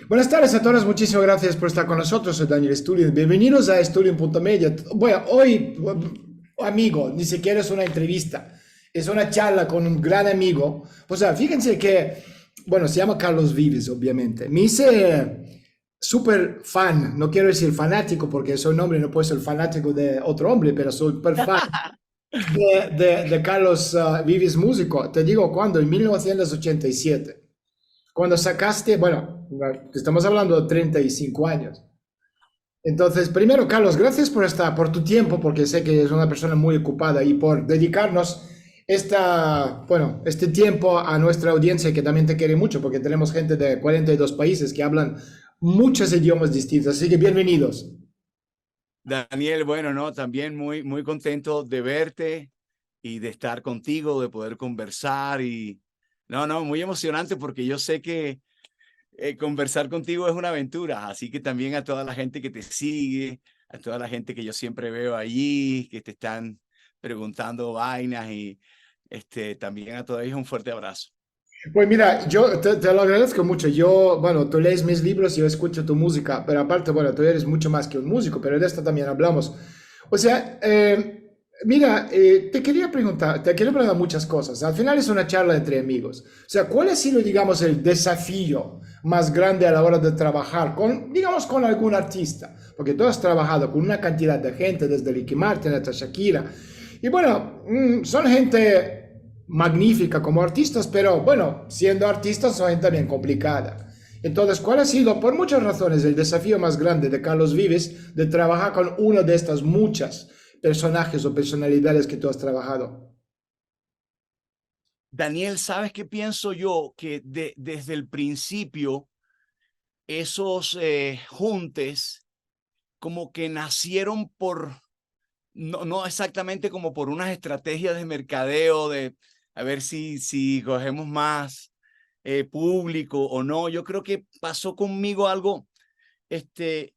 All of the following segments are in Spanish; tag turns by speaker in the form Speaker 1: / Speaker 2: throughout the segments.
Speaker 1: Buenas tardes a todos, muchísimas gracias por estar con nosotros. Soy Daniel Stulin. Bienvenidos a Stulin.media. Bueno, hoy, amigo, ni siquiera es una entrevista, es una charla con un gran amigo. O sea, fíjense que, bueno, se llama Carlos Vives, obviamente. Me hice súper fan, no quiero decir fanático porque soy un hombre, no puedo ser fanático de otro hombre, pero soy súper fan de Carlos Vives músico. Te digo, cuando en 1987. Cuando sacaste, bueno, estamos hablando de 35 años. Entonces, primero, Carlos, gracias por por tu tiempo, porque sé que es una persona muy ocupada y por dedicarnos este tiempo a nuestra audiencia que también te quiere mucho, porque tenemos gente de 42 países que hablan muchos idiomas distintos. Así que bienvenidos.
Speaker 2: Daniel, bueno, no, también muy contento de verte y de estar contigo, de poder conversar y no, muy emocionante porque yo sé que conversar contigo es una aventura, así que también a toda la gente que te sigue, a toda la gente que yo siempre veo allí, que te están preguntando vainas y también a todos ellos un fuerte abrazo.
Speaker 1: Pues mira, yo te lo agradezco mucho. Yo, bueno, tú lees mis libros y yo escucho tu música, pero aparte, bueno, tú eres mucho más que un músico, pero de esto también hablamos. O sea, mira, te quería preguntar muchas cosas. Al final es una charla entre amigos. O sea, ¿cuál ha sido, digamos, el desafío más grande a la hora de trabajar con, digamos, con algún artista? Porque tú has trabajado con una cantidad de gente, desde Ricky Martin hasta Shakira. Y bueno, son gente magnífica como artistas, pero bueno, siendo artistas son gente también complicada. Entonces, ¿cuál ha sido, por muchas razones, el desafío más grande de Carlos Vives de trabajar con uno de estas muchas personajes o personalidades que tú has trabajado?
Speaker 2: Daniel, ¿sabes qué pienso yo? Que desde el principio esos juntes como que nacieron no exactamente como por unas estrategias de mercadeo, de a ver si cogemos más público o no. Yo creo que pasó conmigo algo, este,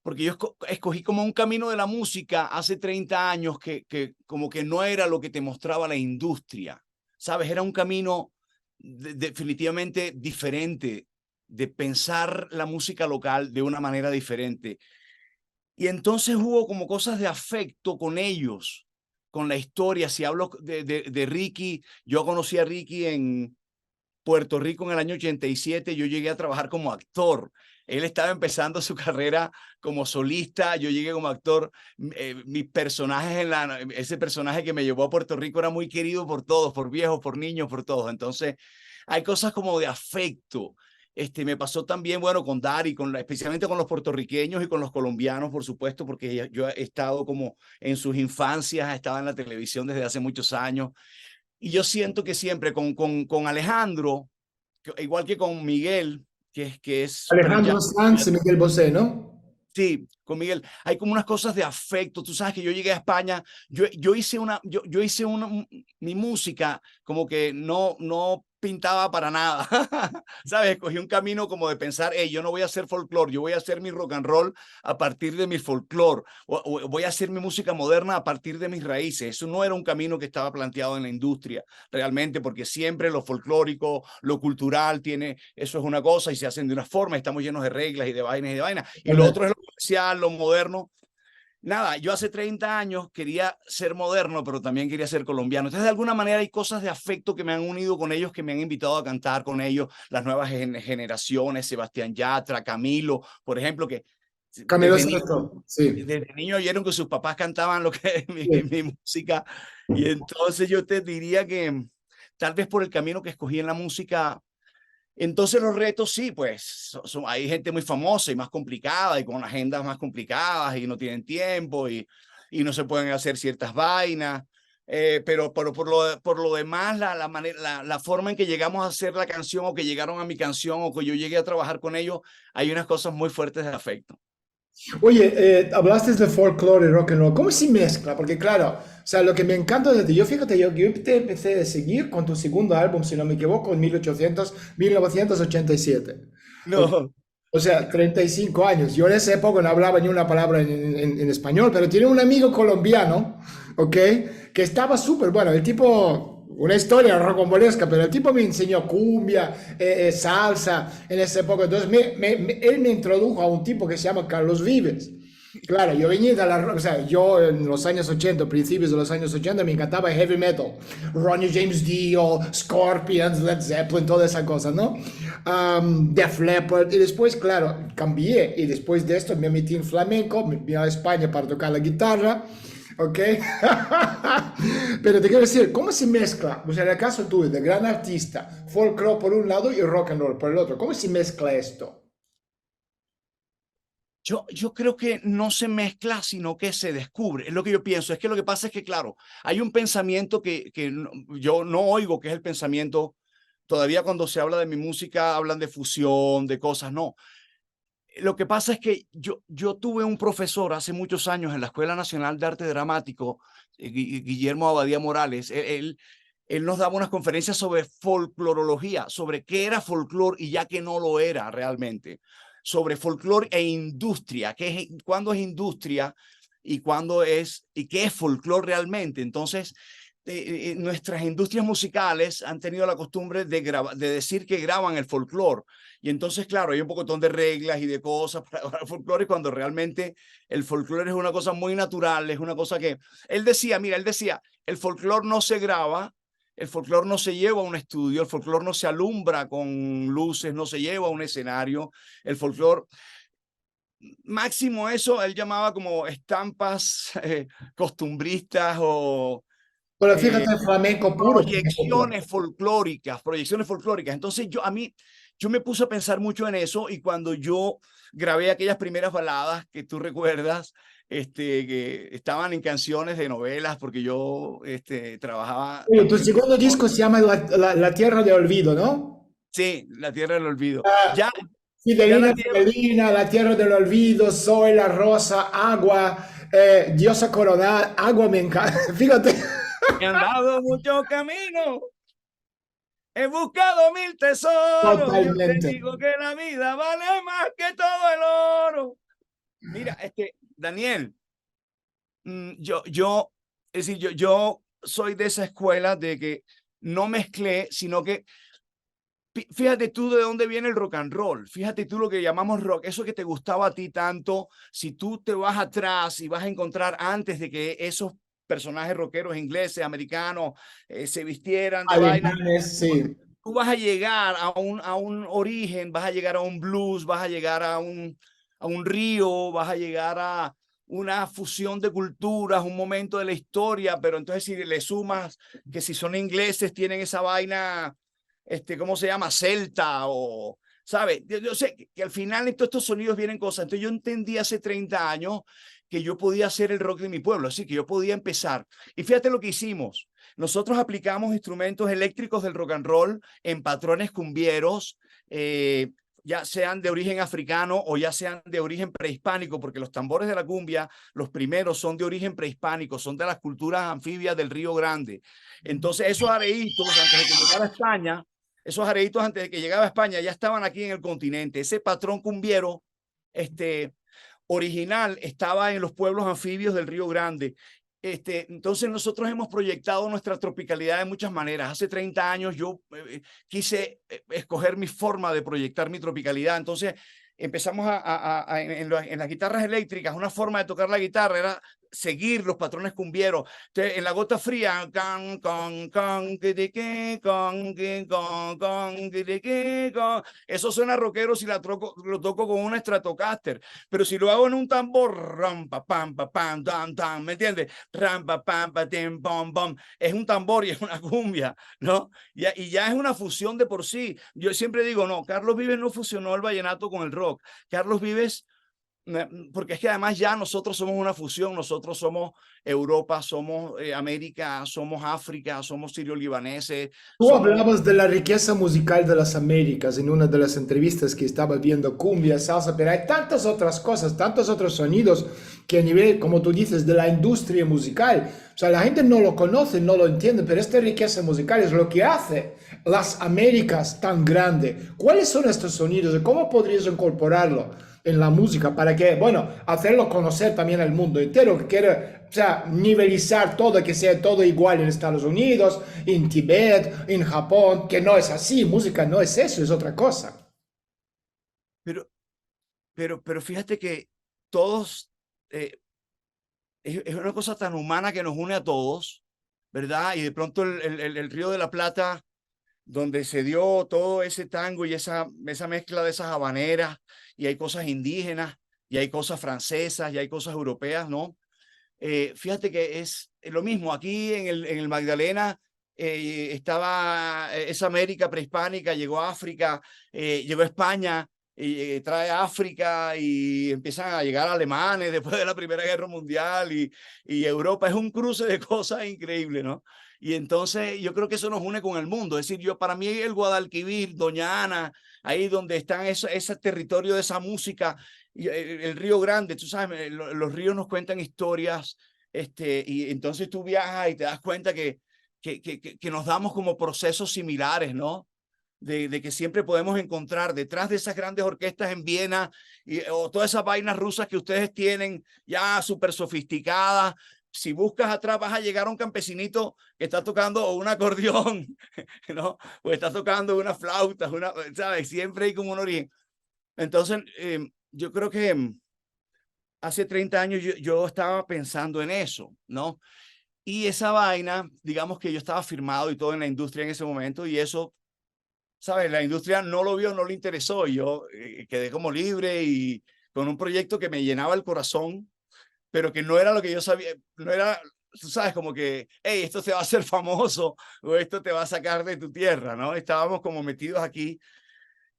Speaker 2: porque yo escogí como un camino de la música hace 30 años que como que no era lo que te mostraba la industria, ¿sabes? Era un camino definitivamente diferente, de pensar la música local de una manera diferente. Y entonces hubo como cosas de afecto con ellos, con la historia. Si hablo de Ricky, yo conocí a Ricky en Puerto Rico en el año 87, yo llegué a trabajar como actor. Él estaba empezando su carrera como solista, yo llegué como actor. Mis personajes ese personaje que me llevó a Puerto Rico era muy querido por todos, por viejos, por niños, por todos. Entonces, hay cosas como de afecto. Me pasó también, bueno, con Dari, especialmente con los puertorriqueños y con los colombianos, por supuesto, porque yo he estado como en sus infancias, estaba en la televisión desde hace muchos años. Y yo siento que siempre con Alejandro, igual que con Miguel, pero ya,
Speaker 1: Alejandro Sanz y Miguel Bosé, ¿no?
Speaker 2: sí, con Miguel, hay como unas cosas de afecto. Tú sabes que yo llegué a España, yo hice mi música como que no pintaba para nada, ¿sabes? Cogí un camino como de pensar, hey, yo no voy a hacer folclore, yo voy a hacer mi rock and roll a partir de mi folclore, o voy a hacer mi música moderna a partir de mis raíces. Eso no era un camino que estaba planteado en la industria, realmente, porque siempre lo folclórico, lo cultural eso es una cosa y se hacen de una forma, estamos llenos de reglas y de vainas y de vainas, y lo otro es lo comercial, lo moderno. Nada, yo hace 30 años quería ser moderno, pero también quería ser colombiano. Entonces, de alguna manera hay cosas de afecto que me han unido con ellos, que me han invitado a cantar con ellos, las nuevas generaciones, Sebastián Yatra, Camilo, por ejemplo, que
Speaker 1: Camilo
Speaker 2: desde niño,
Speaker 1: Sesto, sí.
Speaker 2: desde niño oyeron que sus papás cantaban lo que es
Speaker 1: Sí.
Speaker 2: mi música. Y entonces yo te diría que tal vez por el camino que escogí en la música, entonces los retos sí, pues hay gente muy famosa y más complicada y con agendas más complicadas y no tienen tiempo y no se pueden hacer ciertas vainas. Pero por lo demás, la forma en que llegamos a hacer la canción o que llegaron a mi canción o que yo llegué a trabajar con ellos, hay unas cosas muy fuertes de afecto.
Speaker 1: Oye, hablaste de folclore y rock and roll. ¿Cómo se mezcla? Porque claro, o sea, lo que me encanta de ti, yo fíjate, yo te empecé a seguir con tu segundo álbum, si no me equivoco, en 1987. O,
Speaker 2: No,
Speaker 1: o sea, 35 años. Yo en esa época no hablaba ni una palabra en español, pero tiene un amigo colombiano, ¿ok? Que estaba súper bueno. El tipo una historia rocambolesca, pero el tipo me enseñó cumbia, salsa en esa época. Entonces él me introdujo a un tipo que se llama Carlos Vives. Claro, yo venía de la, o sea, yo en los años 80, principios de los años 80, me encantaba el heavy metal, Ronnie James Dio, Scorpions, Led Zeppelin, toda esa cosa, ¿no? Def Leppard, y después, claro, cambié, y después de esto me metí en flamenco, me vine a España para tocar la guitarra, ¿ok? Pero te quiero decir, ¿cómo se mezcla? O sea, en el caso tuyo, de gran artista, folklore por un lado y rock and roll por el otro, ¿cómo se mezcla esto?
Speaker 2: Yo creo que no se mezcla, sino que se descubre. Es lo que yo pienso. Es que lo que pasa es que, claro, hay un pensamiento yo no oigo, que es el pensamiento, todavía cuando se habla de mi música, hablan de fusión, de cosas, no. Lo que pasa es que yo tuve un profesor hace muchos años en la Escuela Nacional de Arte Dramático, Guillermo Abadía Morales. Él nos daba unas conferencias sobre folclorología, sobre qué era folclor y ya que no lo era realmente, sobre folclor e industria, cuándo es industria y y qué es folclor realmente. Entonces, nuestras industrias musicales han tenido la costumbre de decir que graban el folclore. Y entonces, claro, hay un pocotón de reglas y de cosas para el folclore, cuando realmente el folclore es una cosa muy natural, es una cosa que... Él decía, el folclore no se graba, el folclore no se lleva a un estudio, el folclore no se alumbra con luces, no se lleva a un escenario, el folclore... Máximo eso, él llamaba como estampas costumbristas o
Speaker 1: Pero fíjate, el flamenco puro tiene folclore.
Speaker 2: proyecciones folclóricas. Entonces yo me puse a pensar mucho en eso, y cuando yo grabé aquellas primeras baladas que tú recuerdas, que estaban en canciones de novelas, porque yo trabajaba
Speaker 1: Oye, tu
Speaker 2: también.
Speaker 1: segundo disco se llama La Tierra de Olvido, ¿no?
Speaker 2: Sí, La Tierra del Olvido.
Speaker 1: Ah,
Speaker 2: Ya, ya
Speaker 1: Fidelina,
Speaker 2: La Tierra
Speaker 1: Fidelina, La Tierra del Olvido, Soy la Rosa, Agua, Diosa Coronada, Agua me encanta. Fíjate.
Speaker 2: me han dado mucho camino. He buscado mil tesoros. Yo te
Speaker 1: Totalmente.
Speaker 2: digo que la vida vale más que todo el oro. Mira, Daniel, es decir, yo soy de esa escuela de que no mezclé, sino que fíjate tú de dónde viene el rock and roll. Fíjate tú lo que llamamos rock, eso que te gustaba a ti tanto. Si tú te vas atrás y vas a encontrar, antes de que esos personajes rockeros ingleses, americanos, se vistieran de vaina,
Speaker 1: Alemanes, sí.
Speaker 2: tú vas a llegar a un origen, vas a llegar a un blues, vas a llegar a un río, vas a llegar a una fusión de culturas, un momento de la historia. Pero entonces, si le sumas que si son ingleses, tienen esa vaina, ¿cómo se llama? Celta, o, ¿sabes? Yo sé que al final en todos estos sonidos vienen cosas. Entonces yo entendí hace 30 años que yo podía hacer el rock de mi pueblo, así que yo podía empezar. Y fíjate lo que hicimos. Nosotros aplicamos instrumentos eléctricos del rock and roll en patrones cumbieros, ya sean de origen africano o ya sean de origen prehispánico, porque los tambores de la cumbia, los primeros, son de origen prehispánico, son de las culturas anfibias del Río Grande. Entonces, esos areitos, antes de que llegara a España, ya estaban aquí en el continente. Ese patrón cumbiero, original, estaba en los pueblos anfibios del Río Grande. Entonces nosotros hemos proyectado nuestra tropicalidad de muchas maneras. Hace 30 años yo quise escoger mi forma de proyectar mi tropicalidad. Entonces empezamos en las guitarras eléctricas, una forma de tocar la guitarra era seguir los patrones cumbieros. Entonces, en la gota fría, eso suena rockero si lo toco con una Stratocaster. Pero si lo hago en un tambor, ram, pa, pam, pa, pam, tam, tam, ¿me entiendes? Ram, pa, pam, pa, tim, pom, pom. Es un tambor y es una cumbia, ¿no? Y ya es una fusión de por sí. Yo siempre digo, no, Carlos Vives no fusionó el vallenato con el rock. Carlos Vives, porque es que además ya nosotros somos una fusión. Nosotros somos Europa, somos América, somos África, somos sirio-libaneses,
Speaker 1: Tú
Speaker 2: somos...
Speaker 1: hablabas de la riqueza musical de las Américas en una de las entrevistas que estaba viendo, cumbia, salsa, pero hay tantas otras cosas, tantos otros sonidos que a nivel, como tú dices, de la industria musical, o sea, la gente no lo conoce, no lo entiende, pero esta riqueza musical es lo que hace las Américas tan grande. ¿Cuáles son estos sonidos y cómo podrías incorporarlo en la música para que, bueno, hacerlo conocer también al mundo entero, que quiere, o sea, nivelizar todo, que sea todo igual en Estados Unidos, en Tibet, en Japón, que no es así, música no es eso, es otra cosa.
Speaker 2: Pero, pero fíjate que todos, es una cosa tan humana que nos une a todos, ¿verdad? Y de pronto el Río de la Plata, donde se dio todo ese tango y esa mezcla de esas habaneras, y hay cosas indígenas, y hay cosas francesas, y hay cosas europeas, ¿no? Fíjate que es lo mismo, aquí en el Magdalena estaba esa América prehispánica, llegó a África, llegó a España, y trae África y empiezan a llegar alemanes después de la Primera Guerra Mundial y Europa. Es un cruce de cosas increíble, ¿no? Y entonces yo creo que eso nos une con el mundo. Es decir, yo para mí el Guadalquivir, Doña Ana, ahí donde están ese territorio de esa música, y el Río Grande, tú sabes, los ríos nos cuentan historias, y entonces tú viajas y te das cuenta que nos damos como procesos similares, ¿no? De que siempre podemos encontrar detrás de esas grandes orquestas en Viena o todas esas vainas rusas que ustedes tienen ya súper sofisticadas. Si buscas atrás vas a llegar a un campesinito que está tocando un acordeón, ¿no? O está tocando una flauta, ¿sabes? Siempre hay como un origen. Entonces, yo creo que hace 30 años yo estaba pensando en eso, ¿no? Y esa vaina, digamos que yo estaba firmado y todo en la industria en ese momento y eso, ¿sabes? La industria no lo vio, no le interesó. Yo quedé como libre y con un proyecto que me llenaba el corazón, pero que no era lo que yo sabía, no era, tú sabes, como que, hey, esto te va a hacer famoso o esto te va a sacar de tu tierra, ¿no? Estábamos como metidos aquí.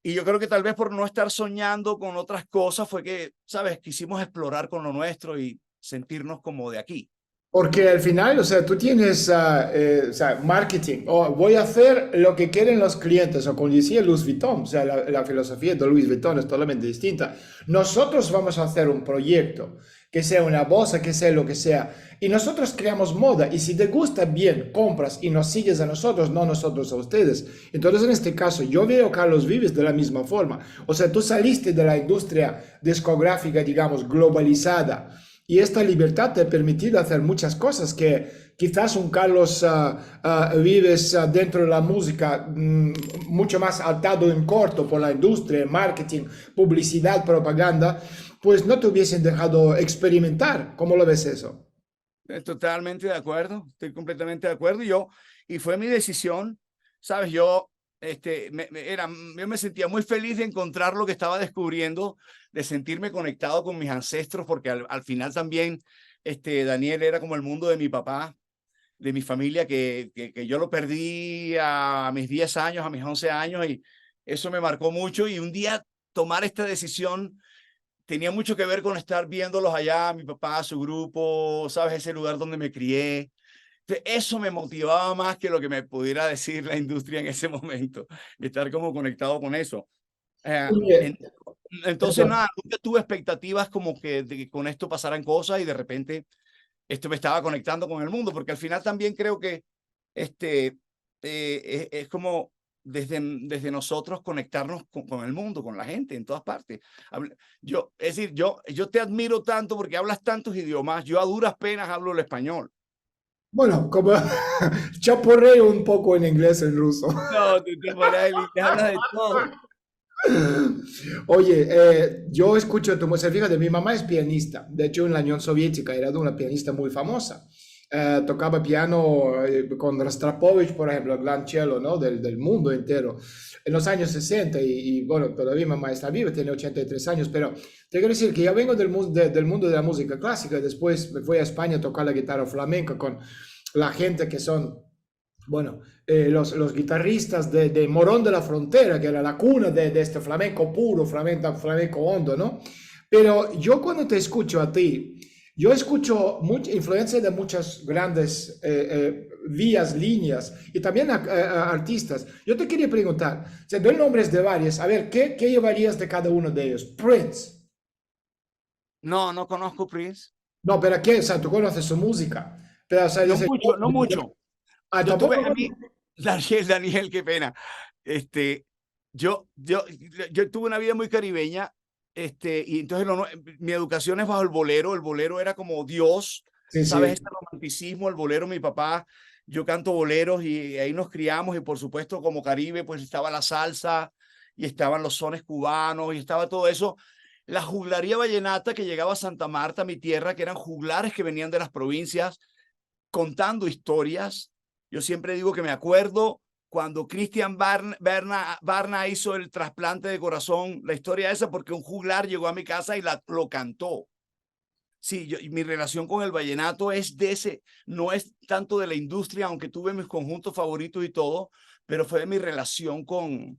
Speaker 2: Y yo creo que tal vez por no estar soñando con otras cosas fue que, ¿sabes? Quisimos explorar con lo nuestro y sentirnos como de aquí.
Speaker 1: Porque al final, o sea, tú tienes o sea, marketing, o voy a hacer lo que quieren los clientes, o como decía Louis Vuitton, o sea, la filosofía de Louis Vuitton es totalmente distinta. Nosotros vamos a hacer un proyecto, que sea una bolsa, que sea lo que sea, y nosotros creamos moda, y si te gusta bien, compras y nos sigues a nosotros, no nosotros a ustedes. Entonces, en este caso, yo veo a Carlos Vives de la misma forma. O sea, tú saliste de la industria discográfica, digamos, globalizada y esta libertad te ha permitido hacer muchas cosas que quizás un Carlos Vives dentro de la música mucho más atado en corto por la industria, marketing, publicidad, propaganda, pues no te hubiesen dejado experimentar. ¿Cómo lo ves eso?
Speaker 2: Totalmente de acuerdo, estoy completamente de acuerdo. Y fue mi decisión, ¿sabes? Yo me sentía muy feliz de encontrar lo que estaba descubriendo, de sentirme conectado con mis ancestros, porque al final también, Daniel era como el mundo de mi papá, de mi familia, que yo lo perdí a mis 10 años, a mis 11 años, y eso me marcó mucho. Y un día tomar esta decisión tenía mucho que ver con estar viéndolos allá, mi papá, su grupo, ¿sabes? Ese lugar donde me crié. Entonces, eso me motivaba más que lo que me pudiera decir la industria en ese momento, estar como conectado con eso. Eh,
Speaker 1: Oye,
Speaker 2: en- entonces,
Speaker 1: perdón.
Speaker 2: nada, nunca tuve expectativas como que, de que con esto pasaran cosas y de repente esto me estaba conectando con el mundo, porque al final también creo que este, es como desde nosotros conectarnos con el mundo, con la gente en todas partes. Es decir, yo te admiro tanto porque hablas tantos idiomas. Yo a duras penas hablo el español.
Speaker 1: Bueno, como chaporreo un poco en inglés, en ruso.
Speaker 2: No, te pones el inglés, hablas de todo.
Speaker 1: Oye, yo escucho tu música, fíjate, mi mamá es pianista, de hecho en la Unión Soviética era de una pianista muy famosa. Tocaba piano con Rostropovich, por ejemplo, el gran cello, ¿no? del mundo entero, en los años 60 y, bueno, todavía mi mamá está viva, tiene 83 años, pero te quiero decir que yo vengo del mundo de la música clásica, después me fui a España a tocar la guitarra flamenca con la gente que son bueno, los guitarristas de Morón de la Frontera, que era la cuna de este flamenco puro, flamenco hondo, ¿no? Pero yo cuando te escucho a ti, yo escucho mucha influencia de muchas grandes vías, líneas y también a artistas. Yo te quería preguntar, o sea, doy nombres de varios, a ver, ¿qué llevarías de cada uno de ellos? Prince,
Speaker 2: No, no conozco Prince.
Speaker 1: No, pero aquí, o sea, tú conoces su música. Pero, o sea,
Speaker 2: No
Speaker 1: dices,
Speaker 2: mucho, no mucho.
Speaker 1: ah,
Speaker 2: Yo tuve,
Speaker 1: tampoco.
Speaker 2: a mí, Daniel, qué pena. Este, yo, yo, yo tuve una vida muy caribeña, y entonces mi educación es bajo el bolero era como Dios,
Speaker 1: Sí,
Speaker 2: ¿sabes?
Speaker 1: sí.
Speaker 2: Este romanticismo, el bolero, mi papá, yo canto boleros y ahí nos criamos y por supuesto como Caribe, pues estaba la salsa y estaban los sones cubanos y estaba todo eso. La juglaría vallenata que llegaba a Santa Marta, mi tierra, que eran juglares que venían de las provincias contando historias. Yo siempre digo que me acuerdo cuando Cristian Barna hizo el trasplante de corazón, la historia esa, porque un juglar llegó a mi casa y lo cantó. Sí, mi relación con el vallenato es de ese, no es tanto de la industria, aunque tuve mis conjuntos favoritos y todo, pero fue de mi relación con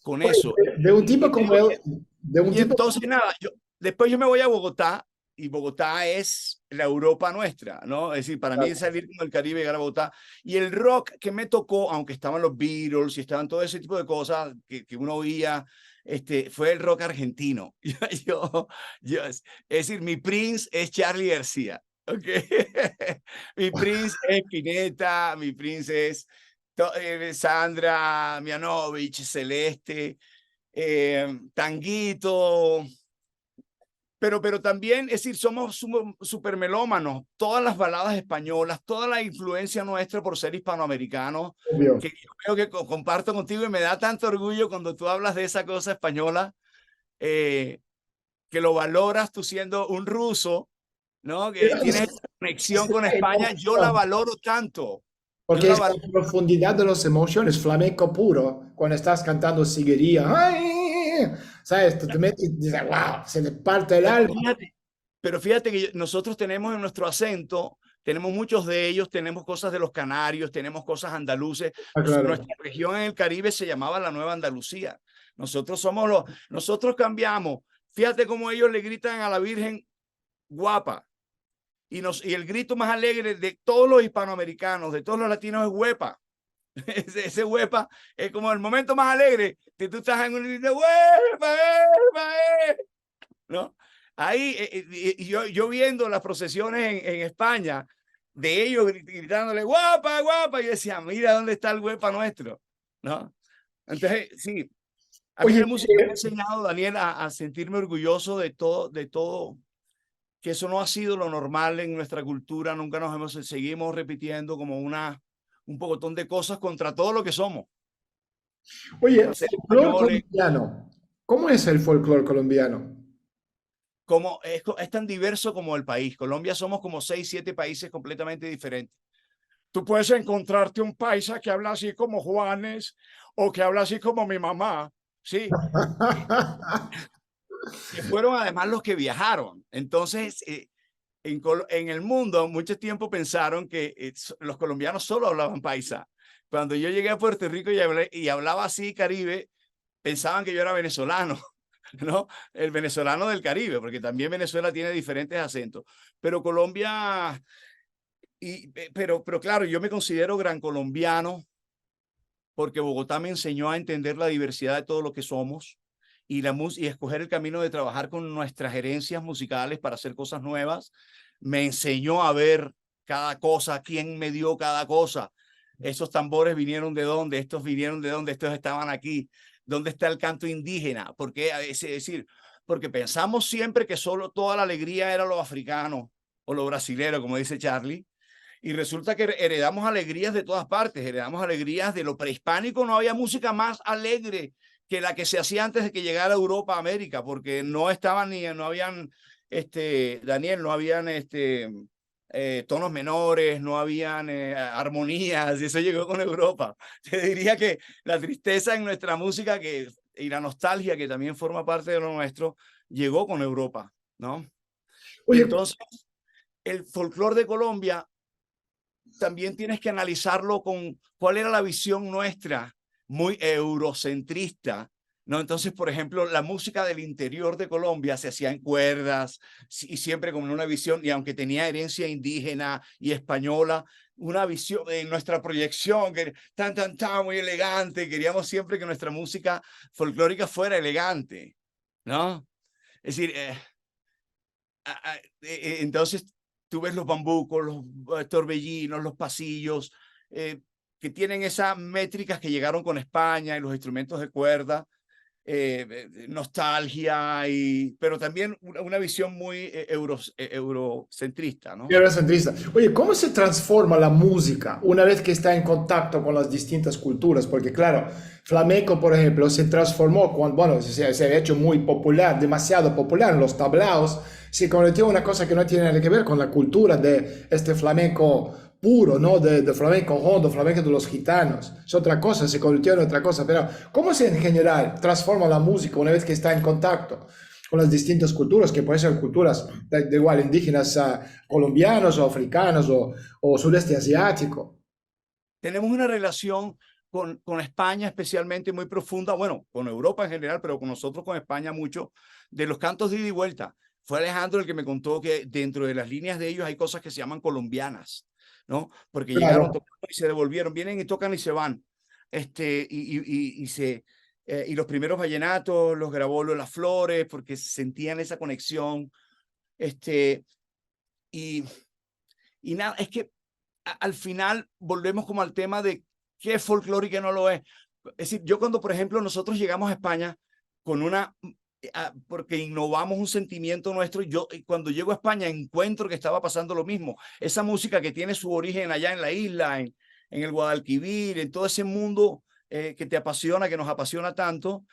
Speaker 1: Oye,
Speaker 2: eso.
Speaker 1: de un tipo
Speaker 2: Te
Speaker 1: como
Speaker 2: digo,
Speaker 1: él, de un
Speaker 2: y
Speaker 1: tipo,
Speaker 2: entonces nada, después yo me voy a Bogotá y Bogotá es la Europa nuestra, ¿no? Es decir, para mí salir como el Caribe, llegar a Bogotá. Y el rock que me tocó, aunque estaban los Beatles y estaban todo ese tipo de cosas que uno oía, fue el rock argentino. Es decir, mi Prince es Charly García. Okay. Mi Prince es Spinetta, mi Prince es Sandra Mianovich, Celeste, Tanguito, pero también, es decir, somos super melómanos, todas las baladas españolas, toda la influencia nuestra por ser hispanoamericanos,
Speaker 1: obvio.
Speaker 2: que yo creo que comparto contigo y me da tanto orgullo cuando tú hablas de esa cosa española, eh, que lo valoras tú siendo un ruso, ¿no? Que tienes esa conexión con España, yo la valoro tanto, yo
Speaker 1: Porque
Speaker 2: la
Speaker 1: es la
Speaker 2: valoro.
Speaker 1: profundidad de las emociones, flamenco puro, cuando estás cantando Siguería, ¡ay! ¿Sabes? Tú te metes y dices, wow, se le parte el
Speaker 2: Pero
Speaker 1: alma.
Speaker 2: fíjate, pero fíjate que nosotros tenemos en nuestro acento, tenemos muchos de ellos, tenemos cosas de los canarios, tenemos cosas andaluces.
Speaker 1: Ah, claro.
Speaker 2: Nuestra región en el Caribe se llamaba la Nueva Andalucía. Nosotros cambiamos. Fíjate cómo ellos le gritan a la Virgen guapa. Y el grito más alegre de todos los hispanoamericanos, de todos los latinos, es huepa. Ese huepa es como el momento más alegre que tú estás en un grito, huepa, huepa, ¿no? Ahí, y yo viendo las procesiones en España, de ellos gritándole, guapa, guapa, y yo decía, mira dónde está el huepa nuestro, ¿no? Entonces, sí, a mí
Speaker 1: Oye,
Speaker 2: la música me ha enseñado, Daniel, a sentirme orgulloso de todo, que eso no ha sido lo normal en nuestra cultura, nunca seguimos repitiendo como un pocotón de cosas contra todo lo que somos,
Speaker 1: oye,
Speaker 2: por ser
Speaker 1: folclore
Speaker 2: españoles.
Speaker 1: colombiano. ¿Cómo es el folclore colombiano?
Speaker 2: Como es tan diverso como el país. Colombia somos como 6, 7 países completamente diferentes. Tú puedes encontrarte un paisa que habla así como Juanes o que habla así como mi mamá, ¿sí? Que fueron además los que viajaron. Entonces, en el mundo, mucho tiempo pensaron que los colombianos solo hablaban paisa. Cuando yo llegué a Puerto Rico y hablaba así Caribe, pensaban que yo era venezolano. ¿No? El venezolano del Caribe, porque también Venezuela tiene diferentes acentos. Pero Colombia, pero claro, yo me considero gran colombiano porque Bogotá me enseñó a entender la diversidad de todo lo que somos y escoger el camino de trabajar con nuestras herencias musicales para hacer cosas nuevas. Me enseñó a ver cada cosa, quién me dio cada cosa. Esos tambores vinieron de dónde, estos vinieron de dónde, estos estaban aquí. ¿Dónde está el canto indígena? Porque, es decir, porque pensamos siempre que solo toda la alegría era lo africano o lo brasilero, como dice Charlie, y resulta que heredamos alegrías de todas partes, heredamos alegrías de lo prehispánico. No había música más alegre que la que se hacía antes de que llegara Europa a América, porque no estaban no habían, Daniel, no habían tonos menores, no habían armonías, y eso llegó con Europa. Te diría que la tristeza en nuestra música y la nostalgia, que también forma parte de lo nuestro, llegó con Europa, ¿no? Y
Speaker 1: Oye,
Speaker 2: entonces el folclore de Colombia también tienes que analizarlo con cuál era la visión nuestra, muy eurocentrista, ¿no? Entonces, por ejemplo, la música del interior de Colombia se hacía en cuerdas y siempre con una visión, y aunque tenía herencia indígena y española, una visión en nuestra proyección, que tan, muy elegante, queríamos siempre que nuestra música folclórica fuera elegante, ¿no? Es decir, entonces tú ves los bambucos, los torbellinos, los pasillos, que tienen esas métricas que llegaron con España y los instrumentos de cuerda, nostalgia, pero también una visión muy eurocentrista, ¿no?
Speaker 1: Eurocentrista. Oye, ¿cómo se transforma la música una vez que está en contacto con las distintas culturas? Porque claro, flamenco, por ejemplo, se transformó cuando, bueno, se ha hecho muy popular, demasiado popular en los tablaos, se convirtió en una cosa que no tiene nada que ver con la cultura de este flamenco puro, ¿no? De flamenco hondo, flamenco de los gitanos. Es otra cosa, se convirtió en otra cosa. Pero, ¿cómo se en general transforma la música una vez que está en contacto con las distintas culturas, que pueden ser culturas de igual indígenas, colombianos o africanos o sudeste asiático?
Speaker 2: Tenemos una relación con España especialmente muy profunda, bueno, con Europa en general, pero con nosotros, con España, mucho, de los cantos de ida y vuelta. Fue Alejandro el que me contó que dentro de las líneas de ellos hay cosas que se llaman colombianas, ¿no? Porque llegaron,
Speaker 1: Claro.
Speaker 2: tocaron y se devolvieron, vienen y tocan y se van. Y los primeros vallenatos los grabó Lola Flores porque sentían esa conexión. Este, y, y nada, es que al final volvemos como al tema de qué es folclore y qué no lo es. Es decir, yo cuando, por ejemplo, nosotros llegamos a España con porque innovamos un sentimiento nuestro, yo cuando llego a España encuentro que estaba pasando lo mismo. Esa música que tiene su origen allá en la isla, en el Guadalquivir, en todo ese mundo que te apasiona, que nos apasiona tanto,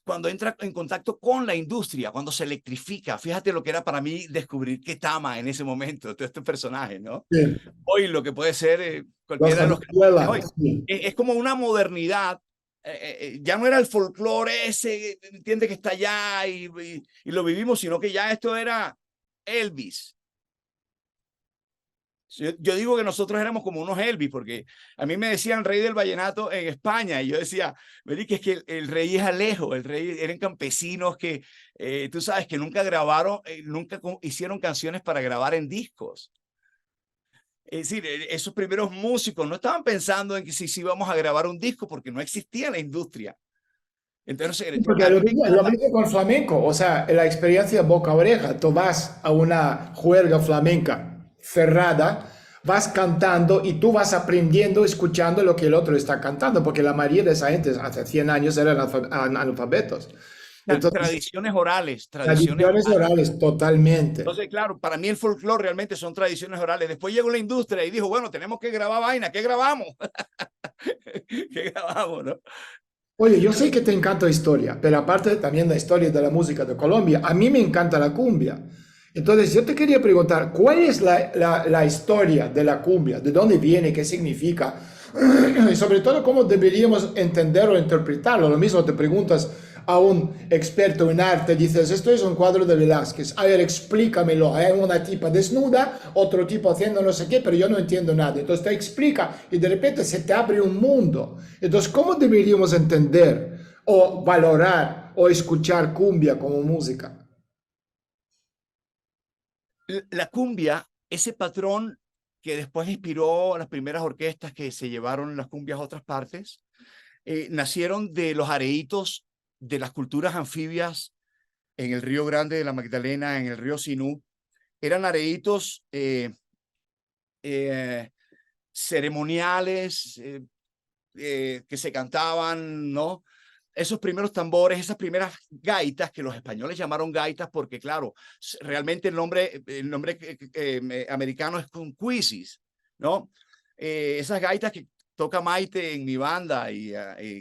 Speaker 2: cuando entra en contacto con la industria, cuando se electrifica, fíjate lo que era para mí descubrir Ketama en ese momento, todo este personaje, ¿no?
Speaker 1: Sí,
Speaker 2: Hoy lo que puede ser
Speaker 1: los
Speaker 2: cualquiera de los cantantes hoy.
Speaker 1: Venezuela, sí.
Speaker 2: Es como una modernidad, ya no era el folclore ese, entiende que está allá y lo vivimos, sino que ya esto era Elvis. Yo digo que nosotros éramos como unos Elvis, porque a mí me decían rey del vallenato en España, y yo decía, Mary, que es que el rey es Alejo, el rey eran campesinos que, tú sabes, que nunca grabaron, nunca hicieron canciones para grabar en discos. Es decir, esos primeros músicos no estaban pensando en que si íbamos a grabar un disco, porque no existía la industria. Entonces,
Speaker 1: Porque
Speaker 2: a mí me
Speaker 1: lo
Speaker 2: encanta.
Speaker 1: mismo con flamenco, o sea, la experiencia boca a oreja, tú vas a una juerga flamenca cerrada, vas cantando y tú vas aprendiendo, escuchando lo que el otro está cantando, porque la mayoría de esa gente hace 100 años eran analfabetos. Entonces,
Speaker 2: Tradiciones orales, tradiciones
Speaker 1: tradiciones
Speaker 2: orales.
Speaker 1: orales, totalmente.
Speaker 2: Entonces, claro, para mí el folclore realmente son tradiciones orales. Después llegó la industria y dijo, bueno, tenemos que grabar vaina. ¿Qué grabamos? ¿Qué grabamos, no?
Speaker 1: Oye, yo sé que te encanta la historia, pero aparte también la historia de la música de Colombia, a mí me encanta la cumbia. Entonces, yo te quería preguntar, ¿cuál es la historia de la cumbia? ¿De dónde viene? ¿Qué significa? Y sobre todo, ¿cómo deberíamos entenderlo o interpretarlo? Lo mismo te preguntas a un experto en arte, dices, esto es un cuadro de Velázquez, a ver, explícamelo. Hay una tipa desnuda, otro tipo haciendo no sé qué, pero yo no entiendo nada. Entonces te explica y de repente se te abre un mundo. Entonces, ¿cómo deberíamos entender o valorar o escuchar cumbia como música?
Speaker 2: La cumbia, ese patrón que después inspiró las primeras orquestas que se llevaron las cumbias a otras partes, nacieron de los areitos de las culturas anfibias en el Río Grande de la Magdalena, en el río Sinú. Eran areitos eh, ceremoniales que se cantaban, ¿no? Esos primeros tambores, esas primeras gaitas, que los españoles llamaron gaitas porque, claro, realmente el nombre americano es conquisis, ¿no? Esas gaitas que toca Maite en mi banda y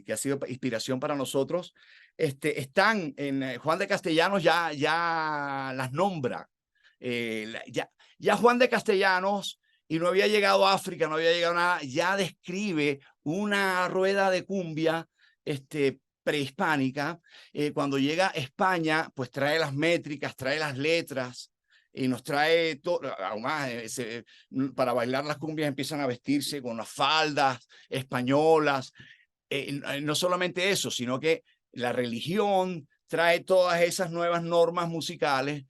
Speaker 2: que ha sido inspiración para nosotros, están en Juan de Castellanos, ya las nombra. Ya Juan de Castellanos, y no había llegado a África, no había llegado a nada, ya describe una rueda de cumbia prehispánica. Cuando llega a España, pues trae las métricas, trae las letras y nos trae todo. Además, para bailar las cumbias empiezan a vestirse con las faldas españolas. No solamente eso, sino que la religión trae todas esas nuevas normas musicales.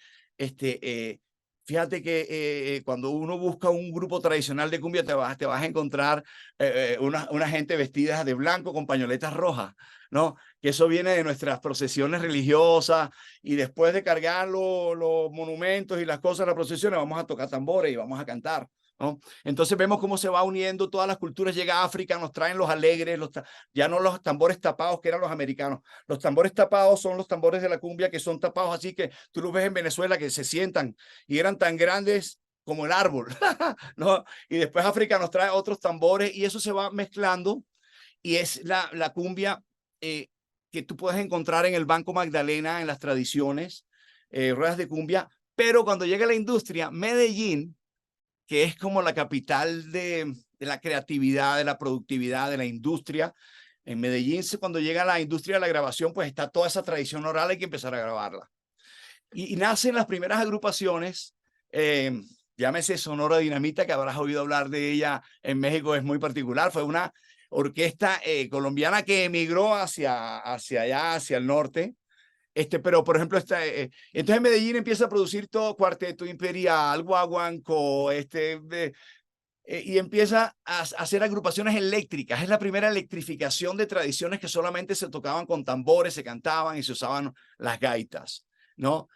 Speaker 2: fíjate que cuando uno busca un grupo tradicional de cumbia, te vas a encontrar una gente vestida de blanco con pañoletas rojas, ¿no? Que eso viene de nuestras procesiones religiosas, y después de cargar los monumentos y las cosas de las procesiones, vamos a tocar tambores y vamos a cantar, ¿no? Entonces vemos cómo se va uniendo todas las culturas. Llega a África, nos traen los alegres, ya no los tambores tapados que eran los americanos. Los tambores tapados son los tambores de la cumbia, que son tapados así, que tú los ves en Venezuela, que se sientan y eran tan grandes como el árbol, ¿no? Y después África nos trae otros tambores y eso se va mezclando, y es la cumbia que tú puedes encontrar en el Banco Magdalena, en las tradiciones, ruedas de cumbia. Pero cuando llega la industria, Medellín, que es como la capital de la creatividad, de la productividad, de la industria. En Medellín, cuando llega la industria de la grabación, pues está toda esa tradición oral, hay que empezar a grabarla. Y nacen las primeras agrupaciones, llámese Sonora Dinamita, que habrás oído hablar de ella en México, es muy particular. Fue una orquesta colombiana que emigró hacia allá, hacia el norte. Pero por ejemplo, entonces Medellín empieza a producir todo Cuarteto Imperial, Guaguancó, y empieza a hacer agrupaciones eléctricas. Es la primera electrificación de tradiciones que solamente se tocaban con tambores, se cantaban y se usaban las gaitas, ¿no?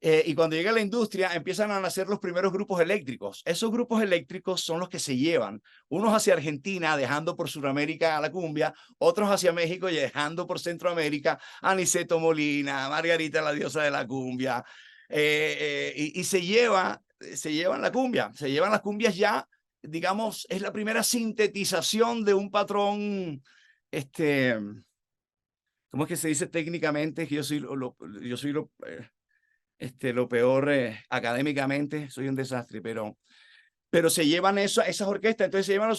Speaker 2: Y cuando llega la industria, empiezan a nacer los primeros grupos eléctricos. Esos grupos eléctricos son los que se llevan, unos hacia Argentina, dejando por Sudamérica a la cumbia, otros hacia México y dejando por Centroamérica a Niceto Molina, Margarita, la diosa de la cumbia, y se llevan la cumbia, se llevan las cumbias ya, digamos, es la primera sintetización de un patrón, ¿cómo es que se dice técnicamente? Que yo soy lo peor académicamente, soy un desastre, pero se llevan esas orquestas, entonces se llevan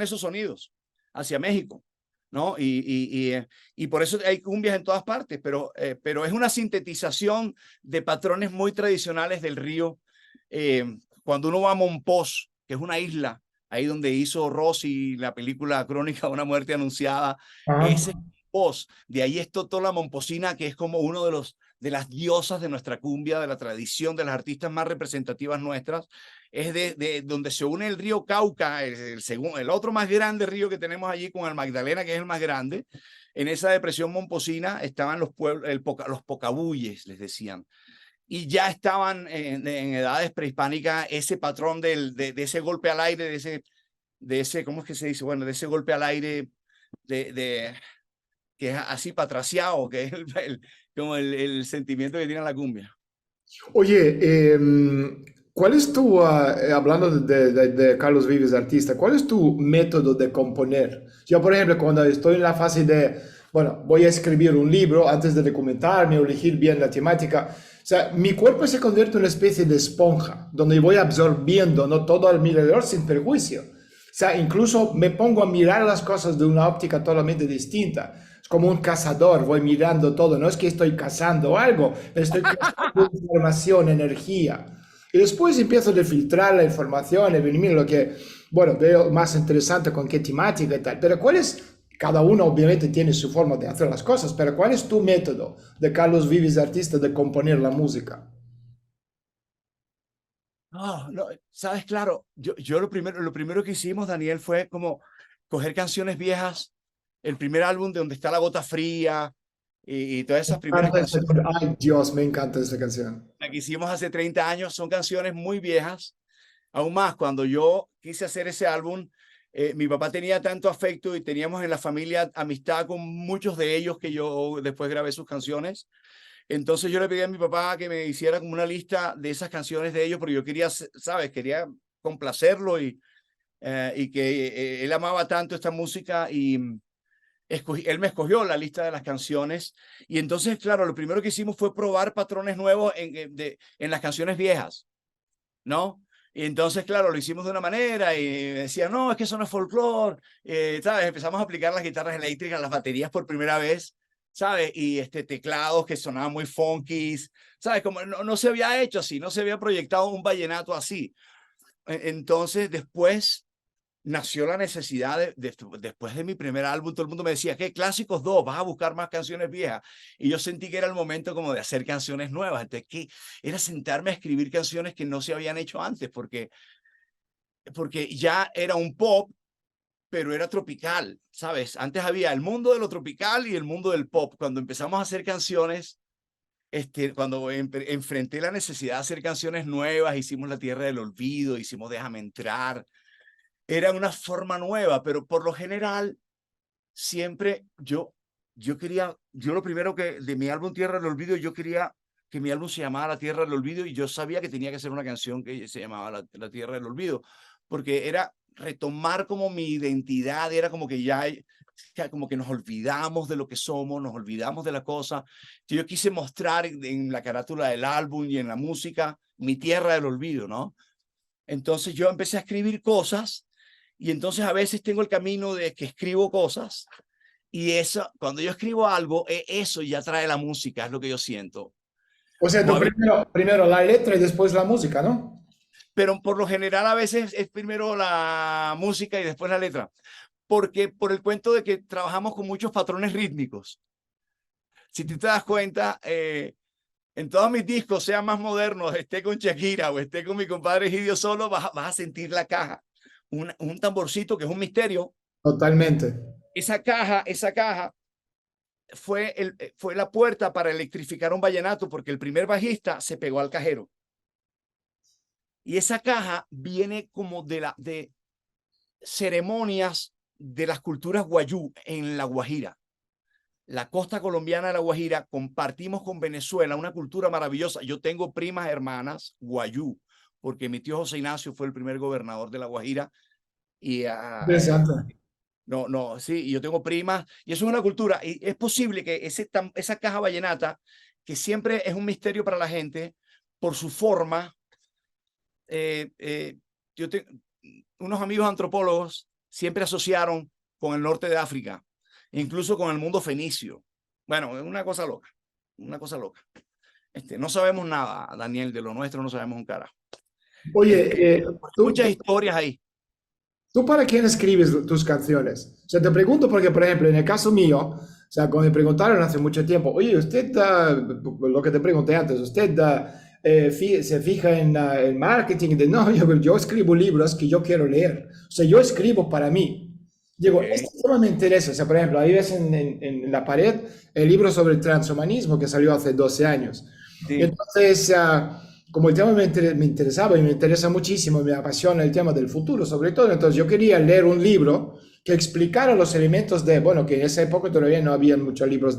Speaker 2: esos sonidos, hacia México, ¿no? Y por eso hay cumbias en todas partes, pero es una sintetización de patrones muy tradicionales del río. Cuando uno va a Monpós, que es una isla, ahí donde hizo Rossi la película Crónica de una muerte anunciada, ese Monpós, de ahí es Totó Momposina, que es como uno de las diosas de nuestra cumbia, de la tradición, de las artistas más representativas nuestras. Es de donde se une el río Cauca, el otro más grande río que tenemos allí, con el Magdalena, que es el más grande. En esa depresión momposina estaban los pocabuyes, les decían. Y ya estaban en edades prehispánicas ese patrón de ese golpe al aire, de ese, ¿cómo es que se dice? Bueno, de ese golpe al aire que es así patraciado, que es como el sentimiento que tiene la cumbia.
Speaker 1: Oye, ¿cuál es tu, hablando de Carlos Vives, artista, cuál es tu método de componer? Yo, por ejemplo, cuando estoy en la fase de, bueno, voy a escribir un libro antes de documentarme o elegir bien la temática, o sea, mi cuerpo se convierte en una especie de esponja, donde voy absorbiendo, ¿no?, todo al mi alrededor sin perjuicio. O sea, incluso me pongo a mirar las cosas de una óptica totalmente distinta. Es como un cazador, voy mirando todo. No es que estoy cazando algo, pero estoy cazando información, energía. Y después empiezo a filtrar la información, y venir lo que, bueno, veo más interesante con qué temática y tal. Pero ¿cuál es? Cada uno obviamente tiene su forma de hacer las cosas, pero ¿cuál es tu método de Carlos Vives, artista, de componer la música?
Speaker 2: No, sabes, claro, yo lo primero que hicimos, Daniel, fue como coger canciones viejas, el primer álbum de Donde está la gota fría y todas esas primeras canciones
Speaker 1: Ay, Dios, me encanta esta canción.
Speaker 2: que hicimos hace 30 años, son canciones muy viejas. Aún más, cuando yo quise hacer ese álbum, mi papá tenía tanto afecto y teníamos en la familia amistad con muchos de ellos, que yo después grabé sus canciones. Entonces yo le pedí a mi papá que me hiciera como una lista de esas canciones de ellos, porque yo quería, ¿sabes? Quería complacerlo y que él amaba tanto esta música, y él me escogió la lista de las canciones. Y entonces, claro, lo primero que hicimos fue probar patrones nuevos en las canciones viejas, ¿no? Y entonces, claro, lo hicimos de una manera y decía, no, es que eso no es folclore, ¿sabes? Empezamos a aplicar las guitarras eléctricas, las baterías por primera vez, ¿sabes? Y teclados que sonaban muy funky, ¿sabes? Como no se había hecho así, no se había proyectado un vallenato así. Entonces, después nació la necesidad después de mi primer álbum, todo el mundo me decía, ¿qué? Clásicos 2, vas a buscar más canciones viejas. Y yo sentí que era el momento como de hacer canciones nuevas. Entonces, ¿qué? Era sentarme a escribir canciones que no se habían hecho antes, porque ya era un pop, pero era tropical, ¿sabes? Antes había el mundo de lo tropical y el mundo del pop. Cuando empezamos a hacer canciones, cuando enfrenté la necesidad de hacer canciones nuevas, hicimos La Tierra del Olvido, hicimos Déjame Entrar, era una forma nueva, pero por lo general, siempre yo lo primero que de mi álbum Tierra del Olvido, yo quería que mi álbum se llamara La Tierra del Olvido y yo sabía que tenía que ser una canción que se llamaba La Tierra del Olvido, porque era retomar como mi identidad, era como que ya como que nos olvidamos de lo que somos, nos olvidamos de la cosa. Yo quise mostrar en la carátula del álbum y en la música mi Tierra del Olvido, ¿no? Entonces yo empecé a escribir cosas y entonces a veces tengo el camino de que escribo cosas y eso, cuando yo escribo algo, eso ya trae la música, es lo que yo siento.
Speaker 1: O sea,
Speaker 2: O
Speaker 1: tú
Speaker 2: a veces,
Speaker 1: primero la letra y después la música, ¿no?
Speaker 2: pero por lo general a veces es primero la música y después la letra, porque por el cuento de que trabajamos con muchos patrones rítmicos. Si tú te das cuenta, en todos mis discos, sean más modernos, esté con Shakira o esté con mi compadre Gidio Solo, vas a sentir la caja. Un tamborcito que es un misterio.
Speaker 1: Totalmente.
Speaker 2: Esa caja fue la puerta para electrificar un vallenato porque el primer bajista se pegó al cajero. Y esa caja viene como de ceremonias de las culturas guayú en La Guajira. La costa colombiana de La Guajira, compartimos con Venezuela una cultura maravillosa. Yo tengo primas hermanas guayú, porque mi tío José Ignacio fue el primer gobernador de La Guajira. Y
Speaker 1: Interesante.
Speaker 2: no, sí, y yo tengo primas, y eso es una cultura. Y es posible que esa caja vallenata, que siempre es un misterio para la gente, por su forma, eh, eh, yo unos amigos antropólogos siempre asociaron con el norte de África, incluso con el mundo fenicio. Bueno, es una cosa loca, una cosa loca. No sabemos nada, Daniel, de lo nuestro no sabemos un carajo.
Speaker 1: Oye,
Speaker 2: Muchas historias ahí.
Speaker 1: ¿tú para quién escribes tus canciones? O sea, te pregunto porque, por ejemplo, en el caso mío, o sea, cuando me preguntaron hace mucho tiempo, oye, usted, lo que te pregunté antes, usted se fija en el marketing de, no, yo escribo libros que yo quiero leer. O sea, yo escribo para mí. Digo,
Speaker 2: Okay.
Speaker 1: este tema me interesa. O sea, por ejemplo, ahí ves en la pared el libro sobre el transhumanismo que salió hace 12 años. Y
Speaker 2: Sí,
Speaker 1: entonces, como el tema me interesaba y me interesa muchísimo, me apasiona el tema del futuro, sobre todo, entonces yo quería leer un libro que explicara los elementos de, bueno, que en esa época todavía no había muchos libros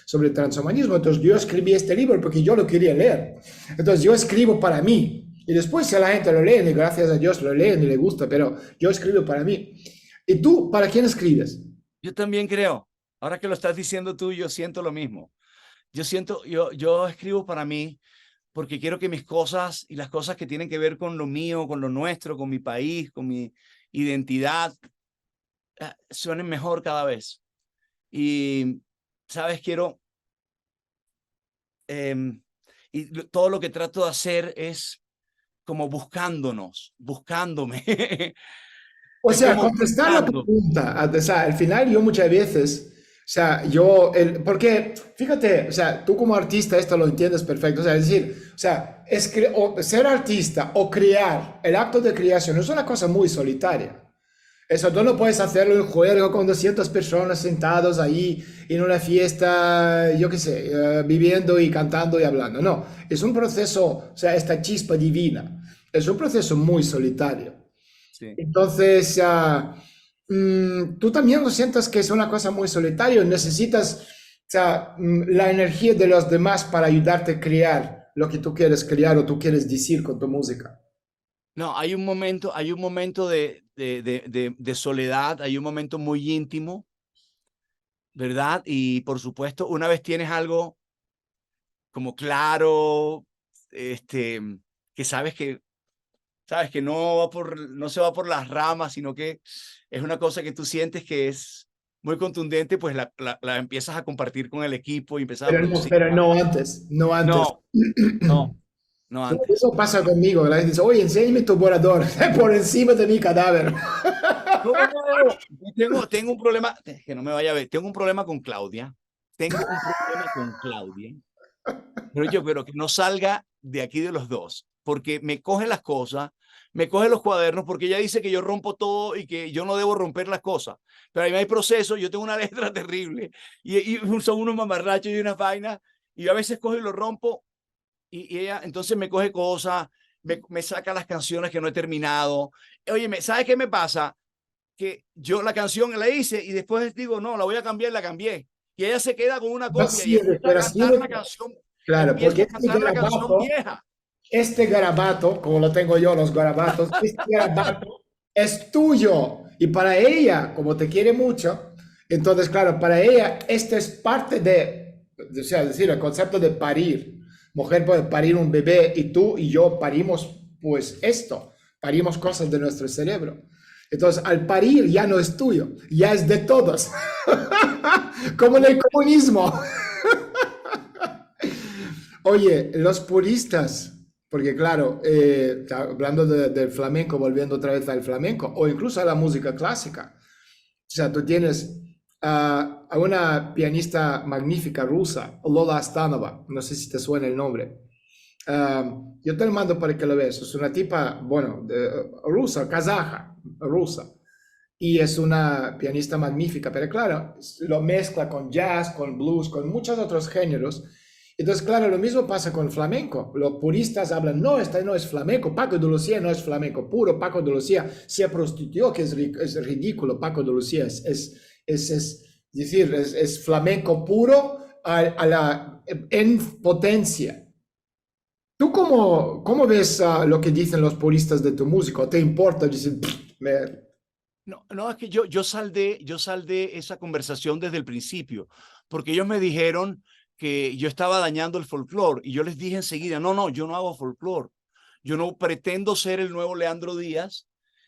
Speaker 1: sobre el transhumanismo, entonces yo escribí este libro porque yo lo quería leer. Entonces yo escribo para mí. Y después si a la gente lo lee, y gracias a Dios lo leen y le gusta, pero yo escribo para mí. ¿Y tú, para quién escribes?
Speaker 2: yo también creo. Ahora que lo estás diciendo tú, yo siento lo mismo. Yo escribo para mí porque quiero que mis cosas y las cosas que tienen que ver con lo mío, con lo nuestro, con mi país, con mi identidad, suenen mejor cada vez. Y, ¿sabes? Todo lo que trato de hacer es como buscándome.
Speaker 1: O
Speaker 2: Estoy
Speaker 1: sea,
Speaker 2: como
Speaker 1: contestar la
Speaker 2: buscando.
Speaker 1: pregunta, o sea, al final yo muchas veces, o sea, porque fíjate, o sea, tú como artista esto lo entiendes perfecto, o sea, es decir, o sea, ser artista o crear, el acto de creación es una cosa muy solitaria. Eso tú no puedes hacerlo en juego con 200 personas sentados ahí en una fiesta, yo qué sé, viviendo y cantando y hablando. No, es un proceso, o sea, esta chispa divina, es un proceso muy solitario.
Speaker 2: Sí.
Speaker 1: Entonces, tú también lo sientas que es una cosa muy solitaria, necesitas, o sea, la energía de los demás para ayudarte a crear lo que tú quieres crear o tú quieres decir con tu música.
Speaker 2: No, hay un momento de soledad, hay un momento muy íntimo, ¿verdad? Y por supuesto, una vez tienes algo como claro, este, que sabes que no se va por las ramas, sino que es una cosa que tú sientes que es muy contundente, pues la empiezas a compartir con el equipo y empiezas a producir.
Speaker 1: Pero no antes, no antes.
Speaker 2: No, no, no antes.
Speaker 1: Eso pasa conmigo, la gente dice, oye, enséñame tu borrador por encima de mi cadáver.
Speaker 2: No, tengo un problema, que no me vaya a ver, tengo un problema con Claudia, tengo un problema con Claudia, pero que no salga de aquí de los dos, porque me coge las cosas, me coge los cuadernos, porque ella dice que yo rompo todo y que yo no debo romper las cosas, pero ahí hay proceso, yo tengo una letra terrible, y son unos mamarrachos y unas vainas, y yo a veces cojo y lo rompo, y ella entonces me coge cosas, me saca las canciones que no he terminado. Oye, ¿sabes qué me pasa? Que yo la canción la hice y después digo, no, la voy a cambiar, la cambié. Y ella se queda con una copia y
Speaker 1: Pero así de, claro, porque
Speaker 2: empieza a cantar la canción vieja.
Speaker 1: este garabato, como lo tengo yo, los garabatos, este garabato es tuyo. Y para ella, como te quiere mucho, entonces, claro, para ella, este es parte o sea, es decir, el concepto de parir. Mujer puede parir un bebé y tú y yo parimos, pues esto, parimos cosas de nuestro cerebro. Entonces, al parir ya no es tuyo, ya es de todos. Como en el comunismo. Oye, los puristas, porque claro, hablando del flamenco, volviendo otra vez al flamenco, o incluso a la música clásica, o sea, tú tienes a una pianista magnífica rusa, Lola Astanova, no sé si te suena el nombre. Yo te lo mando para que lo veas, es una tipa, bueno, rusa, kazaja, rusa, y es una pianista magnífica, pero claro, lo mezcla con jazz, con blues, con muchos otros géneros. Entonces, claro, lo mismo pasa con el flamenco. Los puristas hablan, no, esta no es flamenco, Paco de Lucía no es flamenco puro, Paco de Lucía se prostituyó, que es ridículo, Paco de Lucía es decir, es flamenco puro en potencia. ¿Tú cómo ves lo que dicen los puristas de tu música? ¿Te importa? Dicen,
Speaker 2: No, no, es que yo saldé esa conversación desde el principio, porque ellos me dijeron que yo estaba dañando el folclore y yo les dije enseguida, no, no, yo no hago folclore. Yo no pretendo ser el nuevo Leandro Díaz,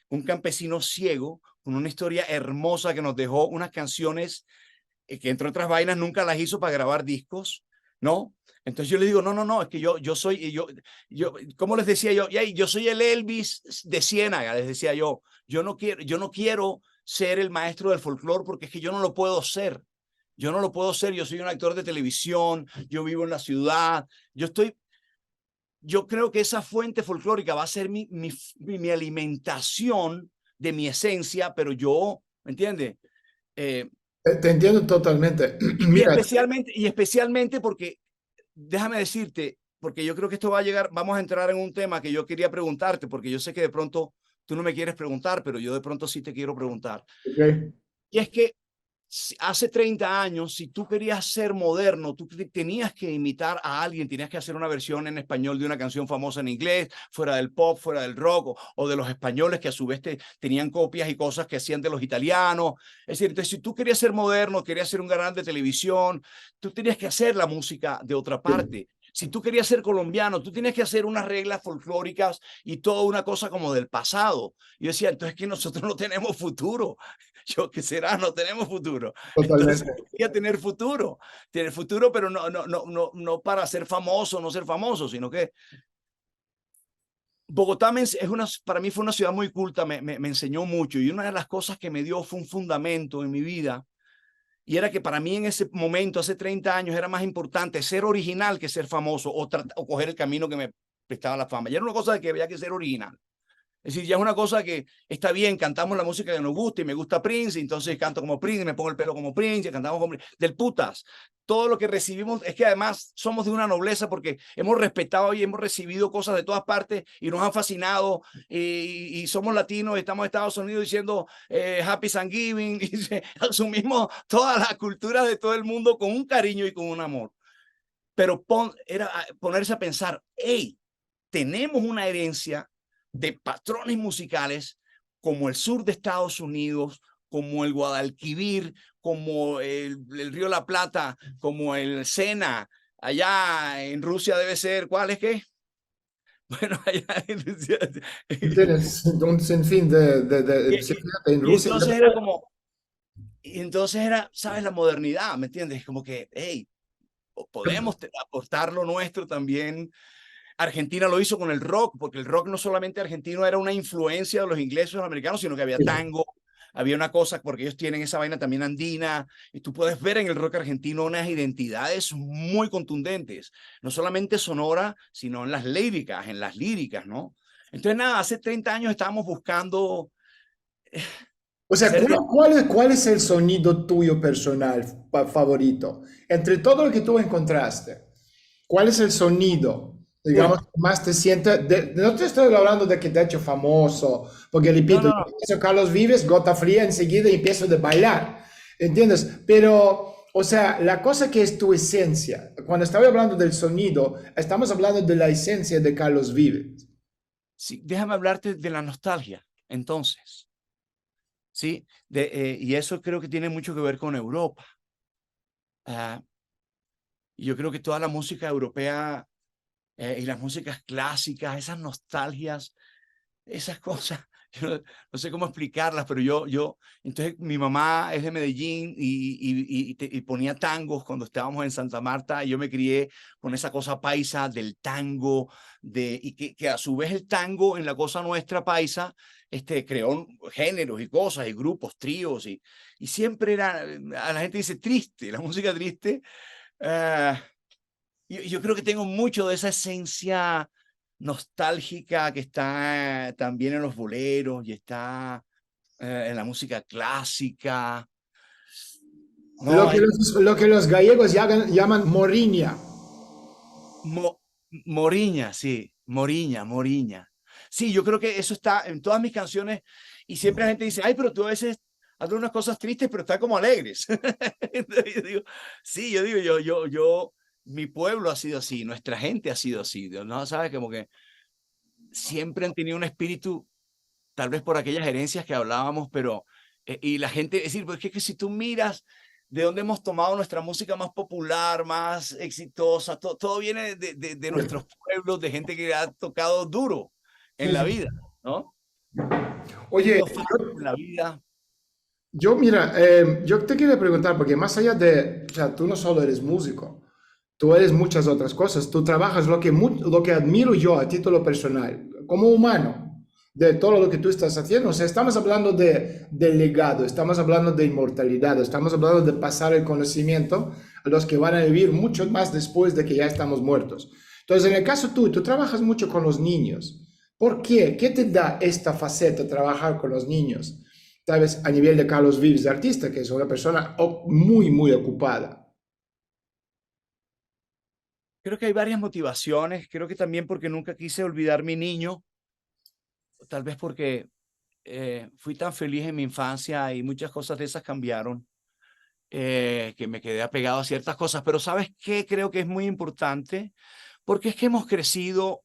Speaker 2: un campesino ciego con una historia hermosa que nos dejó unas canciones que entre otras vainas nunca las hizo para grabar discos, ¿no? Entonces yo le digo, no, no, no, es que yo soy, ¿cómo les decía yo? Yo soy el Elvis de Ciénaga, les decía yo no quiero ser el maestro del folclore porque es que yo no lo puedo ser. Yo no lo puedo ser, yo soy un actor de televisión, yo vivo en la ciudad, yo creo que esa fuente folclórica va a ser mi alimentación de mi esencia, pero yo, ¿me entiendes?
Speaker 1: te entiendo totalmente.
Speaker 2: Y
Speaker 1: Mira,
Speaker 2: especialmente porque, déjame decirte, porque yo creo que esto va a llegar, vamos a entrar en un tema que yo quería preguntarte, porque yo sé que de pronto tú no me quieres preguntar, pero yo de pronto sí te quiero preguntar.
Speaker 1: okay.
Speaker 2: Y es que hace 30 años, si tú querías ser moderno, tú tenías que imitar a alguien, tenías que hacer una versión en español de una canción famosa en inglés, fuera del pop, fuera del rock, o de los españoles que a su vez tenían copias y cosas que hacían de los italianos. Es decir, entonces, si tú querías ser moderno, querías ser un canal de televisión, tú tenías que hacer la música de otra parte. Si tú querías ser colombiano, tú tienes que hacer unas reglas folclóricas y toda una cosa como del pasado. Yo decía, entonces que nosotros no tenemos futuro. Yo, ¿qué será? No tenemos futuro. Entonces,
Speaker 1: Totalmente.
Speaker 2: quería tener futuro, pero no para ser famoso, no ser famoso, sino que Bogotá para mí fue una ciudad muy culta, me enseñó mucho y una de las cosas que me dio fue un fundamento en mi vida y era que para mí en ese momento, hace 30 años, era más importante ser original que ser famoso o coger el camino que me prestaba la fama. Ya era una cosa de que había que ser original. Es decir, ya es una cosa que está bien, cantamos la música que nos gusta y me gusta Prince, entonces canto como Prince, y me pongo el pelo como Prince, y cantamos como del putas. Todo lo que recibimos es que además somos de una nobleza porque hemos respetado y hemos recibido cosas de todas partes y nos han fascinado y somos latinos y estamos en Estados Unidos diciendo Happy Thanksgiving y asumimos toda la cultura de todo el mundo con un cariño y con un amor. Pero era ponerse a pensar, hey, tenemos una herencia de patrones musicales como el sur de Estados Unidos, como el Guadalquivir, como el Río La Plata, como el Sena, allá en Rusia debe ser, ¿cuál es qué? Bueno, allá en Rusia.
Speaker 1: Tienes un sinfín sí, en
Speaker 2: Y
Speaker 1: Rusia.
Speaker 2: entonces era como, y entonces era, ¿sabes? La modernidad, ¿me entiendes? Como que, hey, podemos aportar lo nuestro también. Argentina lo hizo con el rock, porque el rock no solamente argentino era una influencia de los ingleses y los americanos, sino que había tango, había una cosa, porque ellos tienen esa vaina también andina, y tú puedes ver en el rock argentino unas identidades muy contundentes, no solamente sonora, sino en las líricas, ¿no? Entonces, nada, hace 30 años estábamos buscando
Speaker 1: O sea,
Speaker 2: ser
Speaker 1: cuál es el sonido tuyo personal favorito? Entre todo lo que tú encontraste, ¿cuál es el sonido, digamos,
Speaker 2: uy,
Speaker 1: que más te siente? No te estoy hablando de que te ha hecho famoso, porque
Speaker 2: no,
Speaker 1: repito,
Speaker 2: no,
Speaker 1: yo
Speaker 2: no,
Speaker 1: empiezo Carlos Vives, gota fría enseguida y empiezo de bailar, ¿entiendes? Pero, o sea, la cosa que es tu esencia, cuando estaba hablando del sonido, estamos hablando de la esencia de Carlos Vives.
Speaker 2: sí, déjame hablarte de la nostalgia, entonces, ¿sí? Y eso creo que tiene mucho que ver con Europa. Ah, y yo creo que toda la música europea y las músicas clásicas, esas nostalgias, esas cosas, yo no sé cómo explicarlas, pero entonces mi mamá es de Medellín y ponía tangos cuando estábamos en Santa Marta y yo me crié con esa cosa paisa del tango, y que a su vez el tango en la cosa nuestra paisa, creó géneros y cosas y grupos, tríos y siempre era, a la gente dice triste, la música triste. ah, yo creo que tengo mucho de esa esencia nostálgica que está también en los boleros y está en la música clásica. No, hay
Speaker 1: Lo que los gallegos llaman morriña.
Speaker 2: mo- Moriña, sí, Moriña, Moriña. Sí, yo creo que eso está en todas mis canciones y siempre la gente dice, ay, pero tú a veces haces unas cosas tristes, pero están como alegres. Entonces yo digo, sí, yo digo, mi pueblo ha sido así, nuestra gente ha sido así, ¿no? ¿Sabes? Como que siempre han tenido un espíritu, tal vez por aquellas herencias que hablábamos, pero, y la gente, es decir, porque es que si tú miras de dónde hemos tomado nuestra música más popular, más exitosa, todo viene de nuestros pueblos, de gente que ha tocado duro en
Speaker 1: Sí,
Speaker 2: la
Speaker 1: sí.
Speaker 2: vida, ¿no?
Speaker 1: Oye,
Speaker 2: Tenido fama en la vida.
Speaker 1: mira, yo te quería preguntar, porque más allá de, o sea, tú no solo eres músico, tú eres muchas otras cosas, tú trabajas lo que admiro yo a título personal, como humano, de todo lo que tú estás haciendo. O sea, estamos hablando de legado, estamos hablando de inmortalidad, estamos hablando de pasar el conocimiento a los que van a vivir mucho más después de que ya estamos muertos. Entonces, en el caso tú trabajas mucho con los niños. ¿Por qué? ¿Qué te da esta faceta, trabajar con los niños? Tal vez a nivel de Carlos Vives, de artista, que es una persona muy, muy ocupada.
Speaker 2: Creo que hay varias motivaciones, creo que también porque nunca quise olvidar mi niño, tal vez porque fui tan feliz en mi infancia y muchas cosas de esas cambiaron. Que me quedé apegado a ciertas cosas, pero ¿sabes qué? Creo que es muy importante, porque es que hemos crecido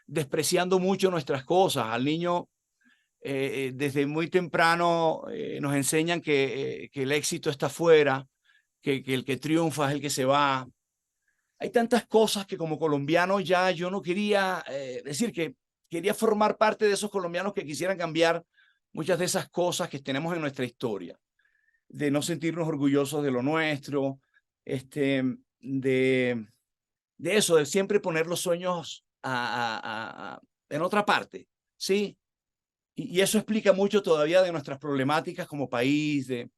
Speaker 2: despreciando mucho nuestras cosas. Al niño, desde muy temprano, nos enseñan que el éxito está afuera, que el que triunfa es el que se va. Hay tantas cosas que como colombiano ya yo no quería, decir que quería formar parte de esos colombianos que quisieran cambiar muchas de esas cosas que tenemos en nuestra historia, de no sentirnos orgullosos de lo nuestro, este, de, de eso, de siempre poner los sueños en otra parte, ¿sí? Y eso explica mucho todavía de nuestras problemáticas como país, de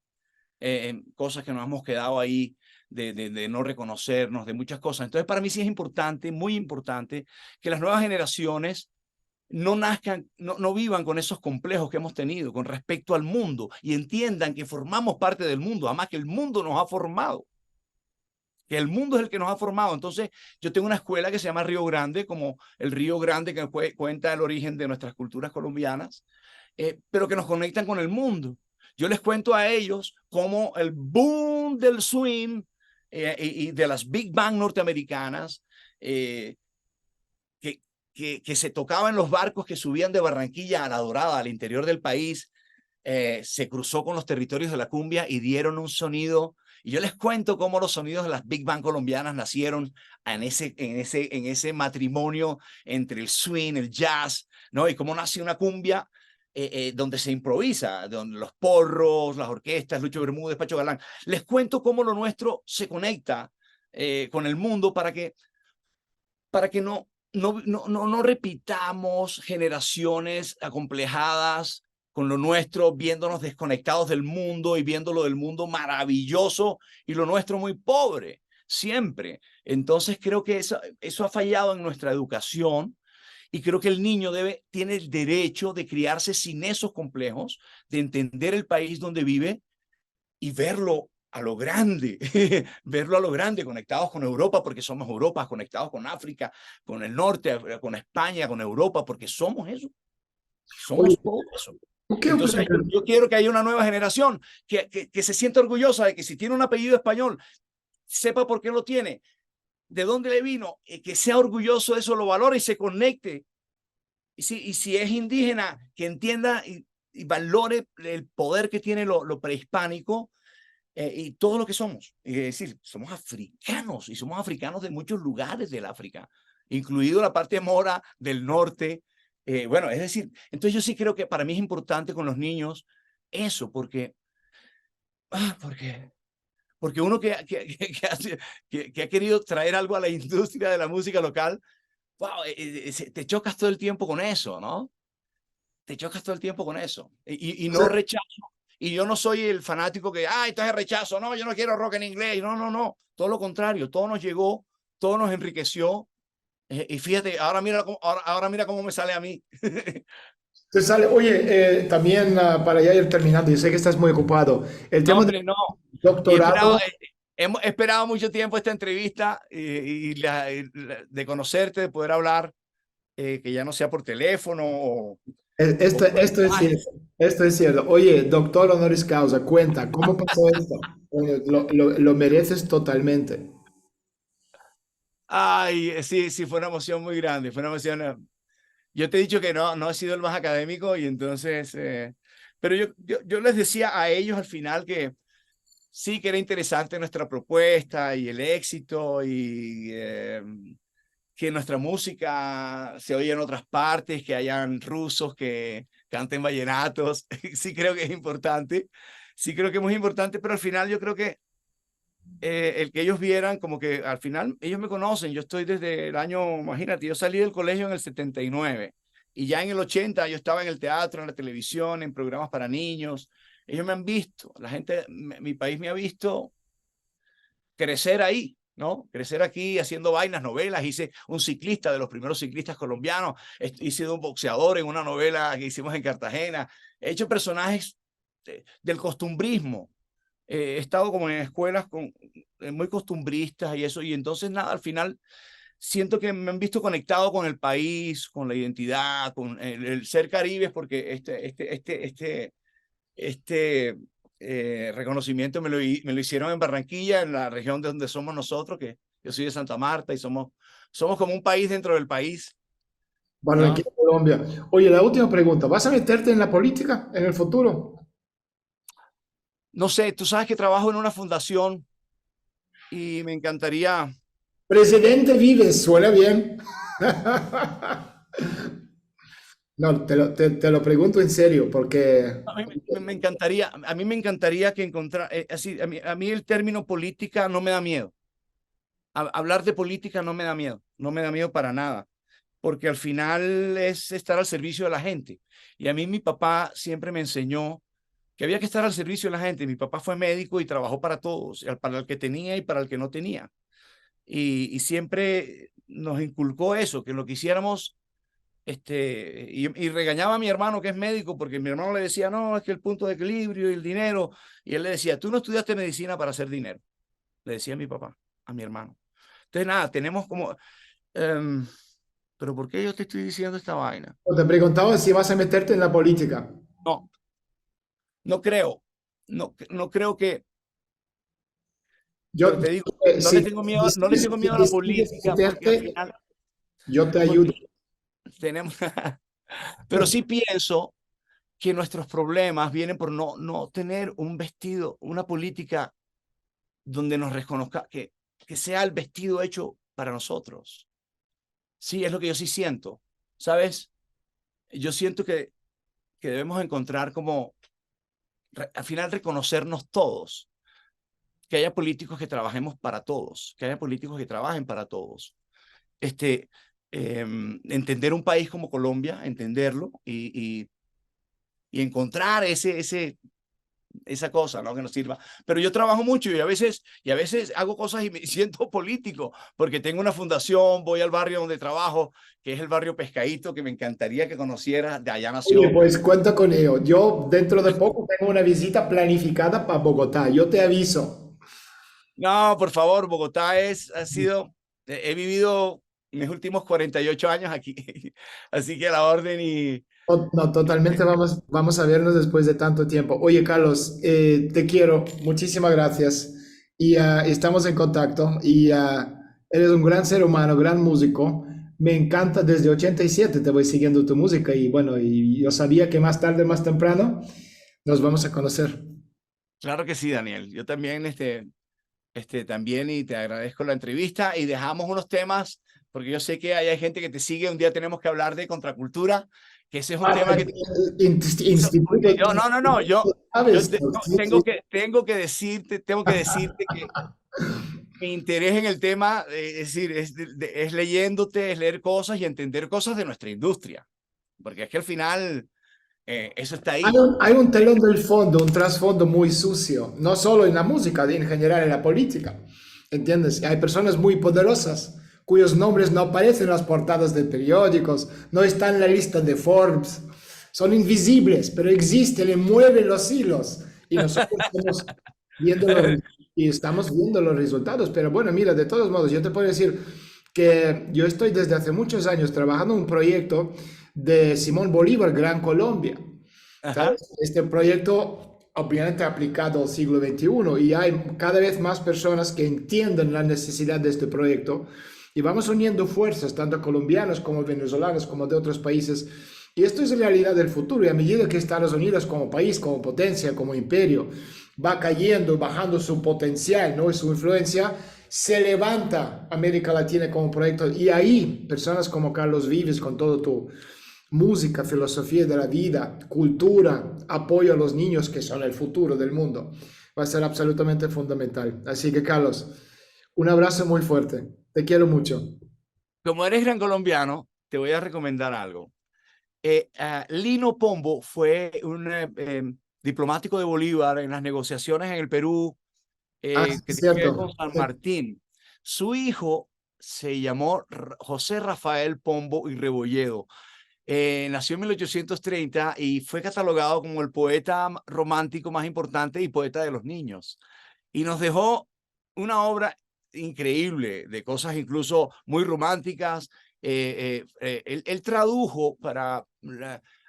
Speaker 2: cosas que nos hemos quedado ahí, de no reconocernos, de muchas cosas. Entonces, para mí sí es importante, muy importante, que las nuevas generaciones no nazcan, no vivan con esos complejos que hemos tenido con respecto al mundo y entiendan que formamos parte del mundo, además que el mundo nos ha formado, que el mundo es el que nos ha formado. Entonces, yo tengo una escuela que se llama Río Grande, como el Río Grande que cuenta el origen de nuestras culturas colombianas, pero que nos conectan con el mundo. Yo les cuento a ellos cómo el boom del swing y de las big band norteamericanas, eh, que, que se tocaba en los barcos que subían de Barranquilla a La Dorada, al interior del país, se cruzó con los territorios de la cumbia y dieron un sonido. Y yo les cuento cómo los sonidos de las big band colombianas nacieron en ese matrimonio entre el swing, el jazz, ¿no? Y cómo nace una cumbia donde se improvisa, donde los porros, las orquestas, Lucho Bermúdez, Pacho Galán. Les cuento cómo lo nuestro se conecta con el mundo para que no repitamos generaciones acomplejadas con lo nuestro, viéndonos desconectados del mundo y viendo lo del mundo maravilloso y lo nuestro muy pobre, siempre. Entonces creo que eso ha fallado en nuestra educación y creo que el niño tiene el derecho de criarse sin esos complejos, de entender el país donde vive y verlo a lo grande, verlo a lo grande, conectados con Europa, porque somos Europa, conectados con África, con el norte, con España, con Europa, porque somos eso,
Speaker 1: Oye,
Speaker 2: somos todo eso.
Speaker 1: ¿tú qué
Speaker 2: Entonces,
Speaker 1: opinas?
Speaker 2: yo quiero que haya una nueva generación que se sienta orgullosa de que si tiene un apellido español, sepa por qué lo tiene, de dónde le vino, que sea orgulloso de eso, lo valore y se conecte. Y si es indígena, que entienda y valore el poder que tiene lo prehispánico y todo lo que somos. Es decir, somos africanos y somos africanos de muchos lugares del África, incluido la parte mora del norte. Bueno, es decir, entonces yo sí creo que para mí es importante con los niños eso, porque porque uno que ha querido traer algo a la industria de la música local, wow, te chocas todo el tiempo con eso, ¿no? Te chocas todo el tiempo con eso. Y
Speaker 1: O
Speaker 2: no
Speaker 1: sea,
Speaker 2: rechazo. Y yo no soy el fanático que, entonces rechazo. No, yo no quiero rock en inglés. No, no, no. Todo lo contrario. Todo nos llegó, todo nos enriqueció. Y fíjate, ahora mira cómo me sale a mí.
Speaker 1: te sale, oye, también para ya ir terminando, yo sé que estás muy ocupado, el
Speaker 2: No,
Speaker 1: tema del
Speaker 2: hombre, no. Y
Speaker 1: doctorado.
Speaker 2: hemos esperado mucho tiempo esta entrevista de conocerte, de poder hablar, que ya no sea por teléfono o por
Speaker 1: Esto es cierto,
Speaker 2: mensajes.
Speaker 1: esto es cierto. Oye, doctor honoris causa, cuenta, ¿cómo pasó esto? Oye, lo mereces totalmente.
Speaker 2: Ay, sí, sí, fue una emoción muy grande, fue una emoción. Yo te he dicho que no he sido el más académico y entonces, pero yo les decía a ellos al final que sí, que era interesante nuestra propuesta y el éxito y que nuestra música se oye en otras partes, que hayan rusos que canten vallenatos. Sí creo que es importante, sí creo que es muy importante, pero al final yo creo que el que ellos vieran como que al final ellos me conocen, yo estoy desde el año, imagínate, yo salí del colegio en el 79 y ya en el 80 yo estaba en el teatro, en la televisión, en programas para niños. Ellos me han visto, la gente, mi país me ha visto crecer ahí, ¿no? Crecer aquí haciendo vainas, novelas. Hice un ciclista de los primeros ciclistas colombianos, hice un boxeador en una novela que hicimos en Cartagena. He hecho personajes del costumbrismo. He estado como en escuelas muy costumbristas y eso, y entonces nada, al final siento que me han visto conectado con el país, con la identidad, con el ser caribes, porque este reconocimiento me lo hicieron en Barranquilla, en la región de donde somos nosotros, que yo soy de Santa Marta y somos como un país dentro del país, ¿no?
Speaker 1: Barranquilla, Colombia. Oye, la última pregunta, ¿vas a meterte en la política en el futuro?
Speaker 2: No sé, tú sabes que trabajo en una fundación y me encantaría.
Speaker 1: Presidente Vives, suena bien. No, te lo pregunto en serio, porque
Speaker 2: A mí me encantaría que así, a mí el término política no me da miedo. Hablar de política no me da miedo, no me da miedo para nada, porque al final es estar al servicio de la gente. Y a mí mi papá siempre me enseñó que había que estar al servicio de la gente. Mi papá fue médico y trabajó para todos, para el que tenía y para el que no tenía. Y siempre nos inculcó eso, que lo que hiciéramos, y regañaba a mi hermano que es médico, porque mi hermano le decía, no, es que el punto de equilibrio y el dinero, y él le decía, tú no estudiaste medicina para hacer dinero, le decía a mi papá, a mi hermano. Entonces, nada, tenemos como, em, pero ¿por qué yo te estoy diciendo esta vaina?
Speaker 1: te preguntaba si vas a meterte en la política.
Speaker 2: No, no creo, no creo que, pero
Speaker 1: Yo,
Speaker 2: te digo, no le tengo
Speaker 1: si
Speaker 2: miedo a la
Speaker 1: decides
Speaker 2: política, porque al
Speaker 1: meterte,
Speaker 2: final,
Speaker 1: yo te ayudo.
Speaker 2: porque tenemos, pero sí pienso que nuestros problemas vienen por no tener un vestido, una política donde nos reconozca, que sea el vestido hecho para nosotros. Sí, es lo que yo sí siento, ¿sabes? Yo siento que debemos encontrar como, al final, reconocernos todos, que haya políticos que trabajemos para todos, que haya políticos que trabajen para todos. Entender un país como Colombia, entenderlo y encontrar esa cosa, ¿no? Que nos sirva. Pero yo trabajo mucho y a veces hago cosas y me siento político, porque tengo una fundación, voy al barrio donde trabajo, que es el barrio Pescadito, que me encantaría que conocieras, de allá
Speaker 1: Oye,
Speaker 2: nació.
Speaker 1: pues cuenta con ello. Yo dentro de poco tengo una visita planificada para Bogotá. Yo te aviso.
Speaker 2: No, por favor, Bogotá ha sido, he vivido mis últimos 48 años aquí, así que a la orden y
Speaker 1: No, totalmente vamos a vernos después de tanto tiempo. Oye, Carlos, te quiero. Muchísimas gracias. Y estamos en contacto. Y eres un gran ser humano, gran músico. Me encanta desde 87, te voy siguiendo tu música. Y bueno, y yo sabía que más tarde, más temprano, nos vamos a conocer.
Speaker 2: claro que sí, Daniel. Yo también, también y te agradezco la entrevista y dejamos unos temas, porque yo sé que hay gente que te sigue. Un día tenemos que hablar de contracultura, que ese es un tema que
Speaker 1: Instituto,
Speaker 2: yo, no, no, no,
Speaker 1: ¿sabes?
Speaker 2: no,
Speaker 1: Sí, sí.
Speaker 2: tengo que decirte que mi interés en el tema, es decir, es leyéndote, es leer cosas y entender cosas de nuestra industria, porque es que al final eso está ahí.
Speaker 1: Hay un telón del fondo, un trasfondo muy sucio, no solo en la música, en general en la política. ¿Entiendes? Hay personas muy poderosas cuyos nombres no aparecen en las portadas de periódicos, no están en la lista de Forbes, son invisibles, pero existen, le mueven los hilos y nosotros estamos viendo y estamos viendo los resultados. Pero bueno, mira, de todos modos, yo te puedo decir que yo estoy desde hace muchos años trabajando en un proyecto de Simón Bolívar, Gran Colombia.
Speaker 2: Ajá.
Speaker 1: ¿Sabes? Este proyecto obviamente aplicado al siglo XXI y hay cada vez más personas que entienden la necesidad de este proyecto y vamos uniendo fuerzas, tanto colombianos como venezolanos, como de otros países. Y esto es la realidad del futuro y a medida que Estados Unidos como país, como potencia, como imperio, va cayendo, bajando su potencial, ¿no? Y su influencia, se levanta América Latina como proyecto y ahí personas como Carlos Vives con todo tu música, filosofía de la vida, cultura, apoyo a los niños que son el futuro del mundo. Va a ser absolutamente fundamental. Así que, Carlos, un abrazo muy fuerte. Te quiero mucho.
Speaker 2: Como eres gran colombiano, te voy a recomendar algo. Lino Pombo fue un diplomático de Bolívar en las negociaciones en el Perú,
Speaker 1: Ah, sí,
Speaker 2: que
Speaker 1: es
Speaker 2: tiene que ver con
Speaker 1: cierto.
Speaker 2: San Martín. Su hijo se llamó José Rafael Pombo y Rebolledo. Nació en 1830 y fue catalogado como el poeta romántico más importante y poeta de los niños. Y nos dejó una obra increíble de cosas incluso muy románticas. Él tradujo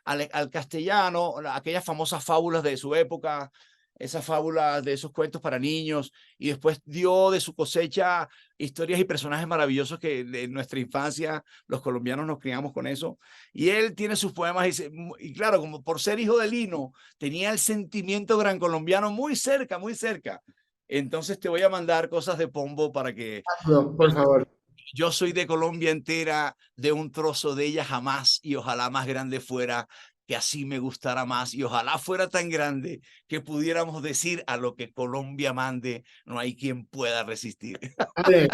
Speaker 2: al castellano aquellas famosas fábulas de su época, esas fábulas de esos cuentos para niños, y después dio de su cosecha historias y personajes maravillosos que de nuestra infancia los colombianos nos criamos con eso. Y él tiene sus poemas y claro, como por ser hijo de Lino, tenía el sentimiento gran colombiano muy cerca, muy cerca. Entonces te voy a mandar cosas de Pombo para que
Speaker 1: Hazlo, por favor.
Speaker 2: yo soy de Colombia entera, de un trozo de ella jamás, y ojalá más grande fuera, que así me gustara más, y ojalá fuera tan grande que pudiéramos decir a lo que Colombia mande, no hay quien pueda resistir.
Speaker 1: Vale,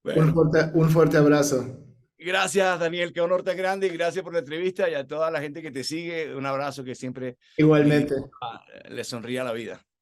Speaker 2: Bueno,
Speaker 1: un fuerte abrazo.
Speaker 2: gracias Daniel, qué honor tan grande, y gracias por la entrevista, y a toda la gente que te sigue, un abrazo que siempre mi
Speaker 1: Igualmente.
Speaker 2: Dios le sonría la vida.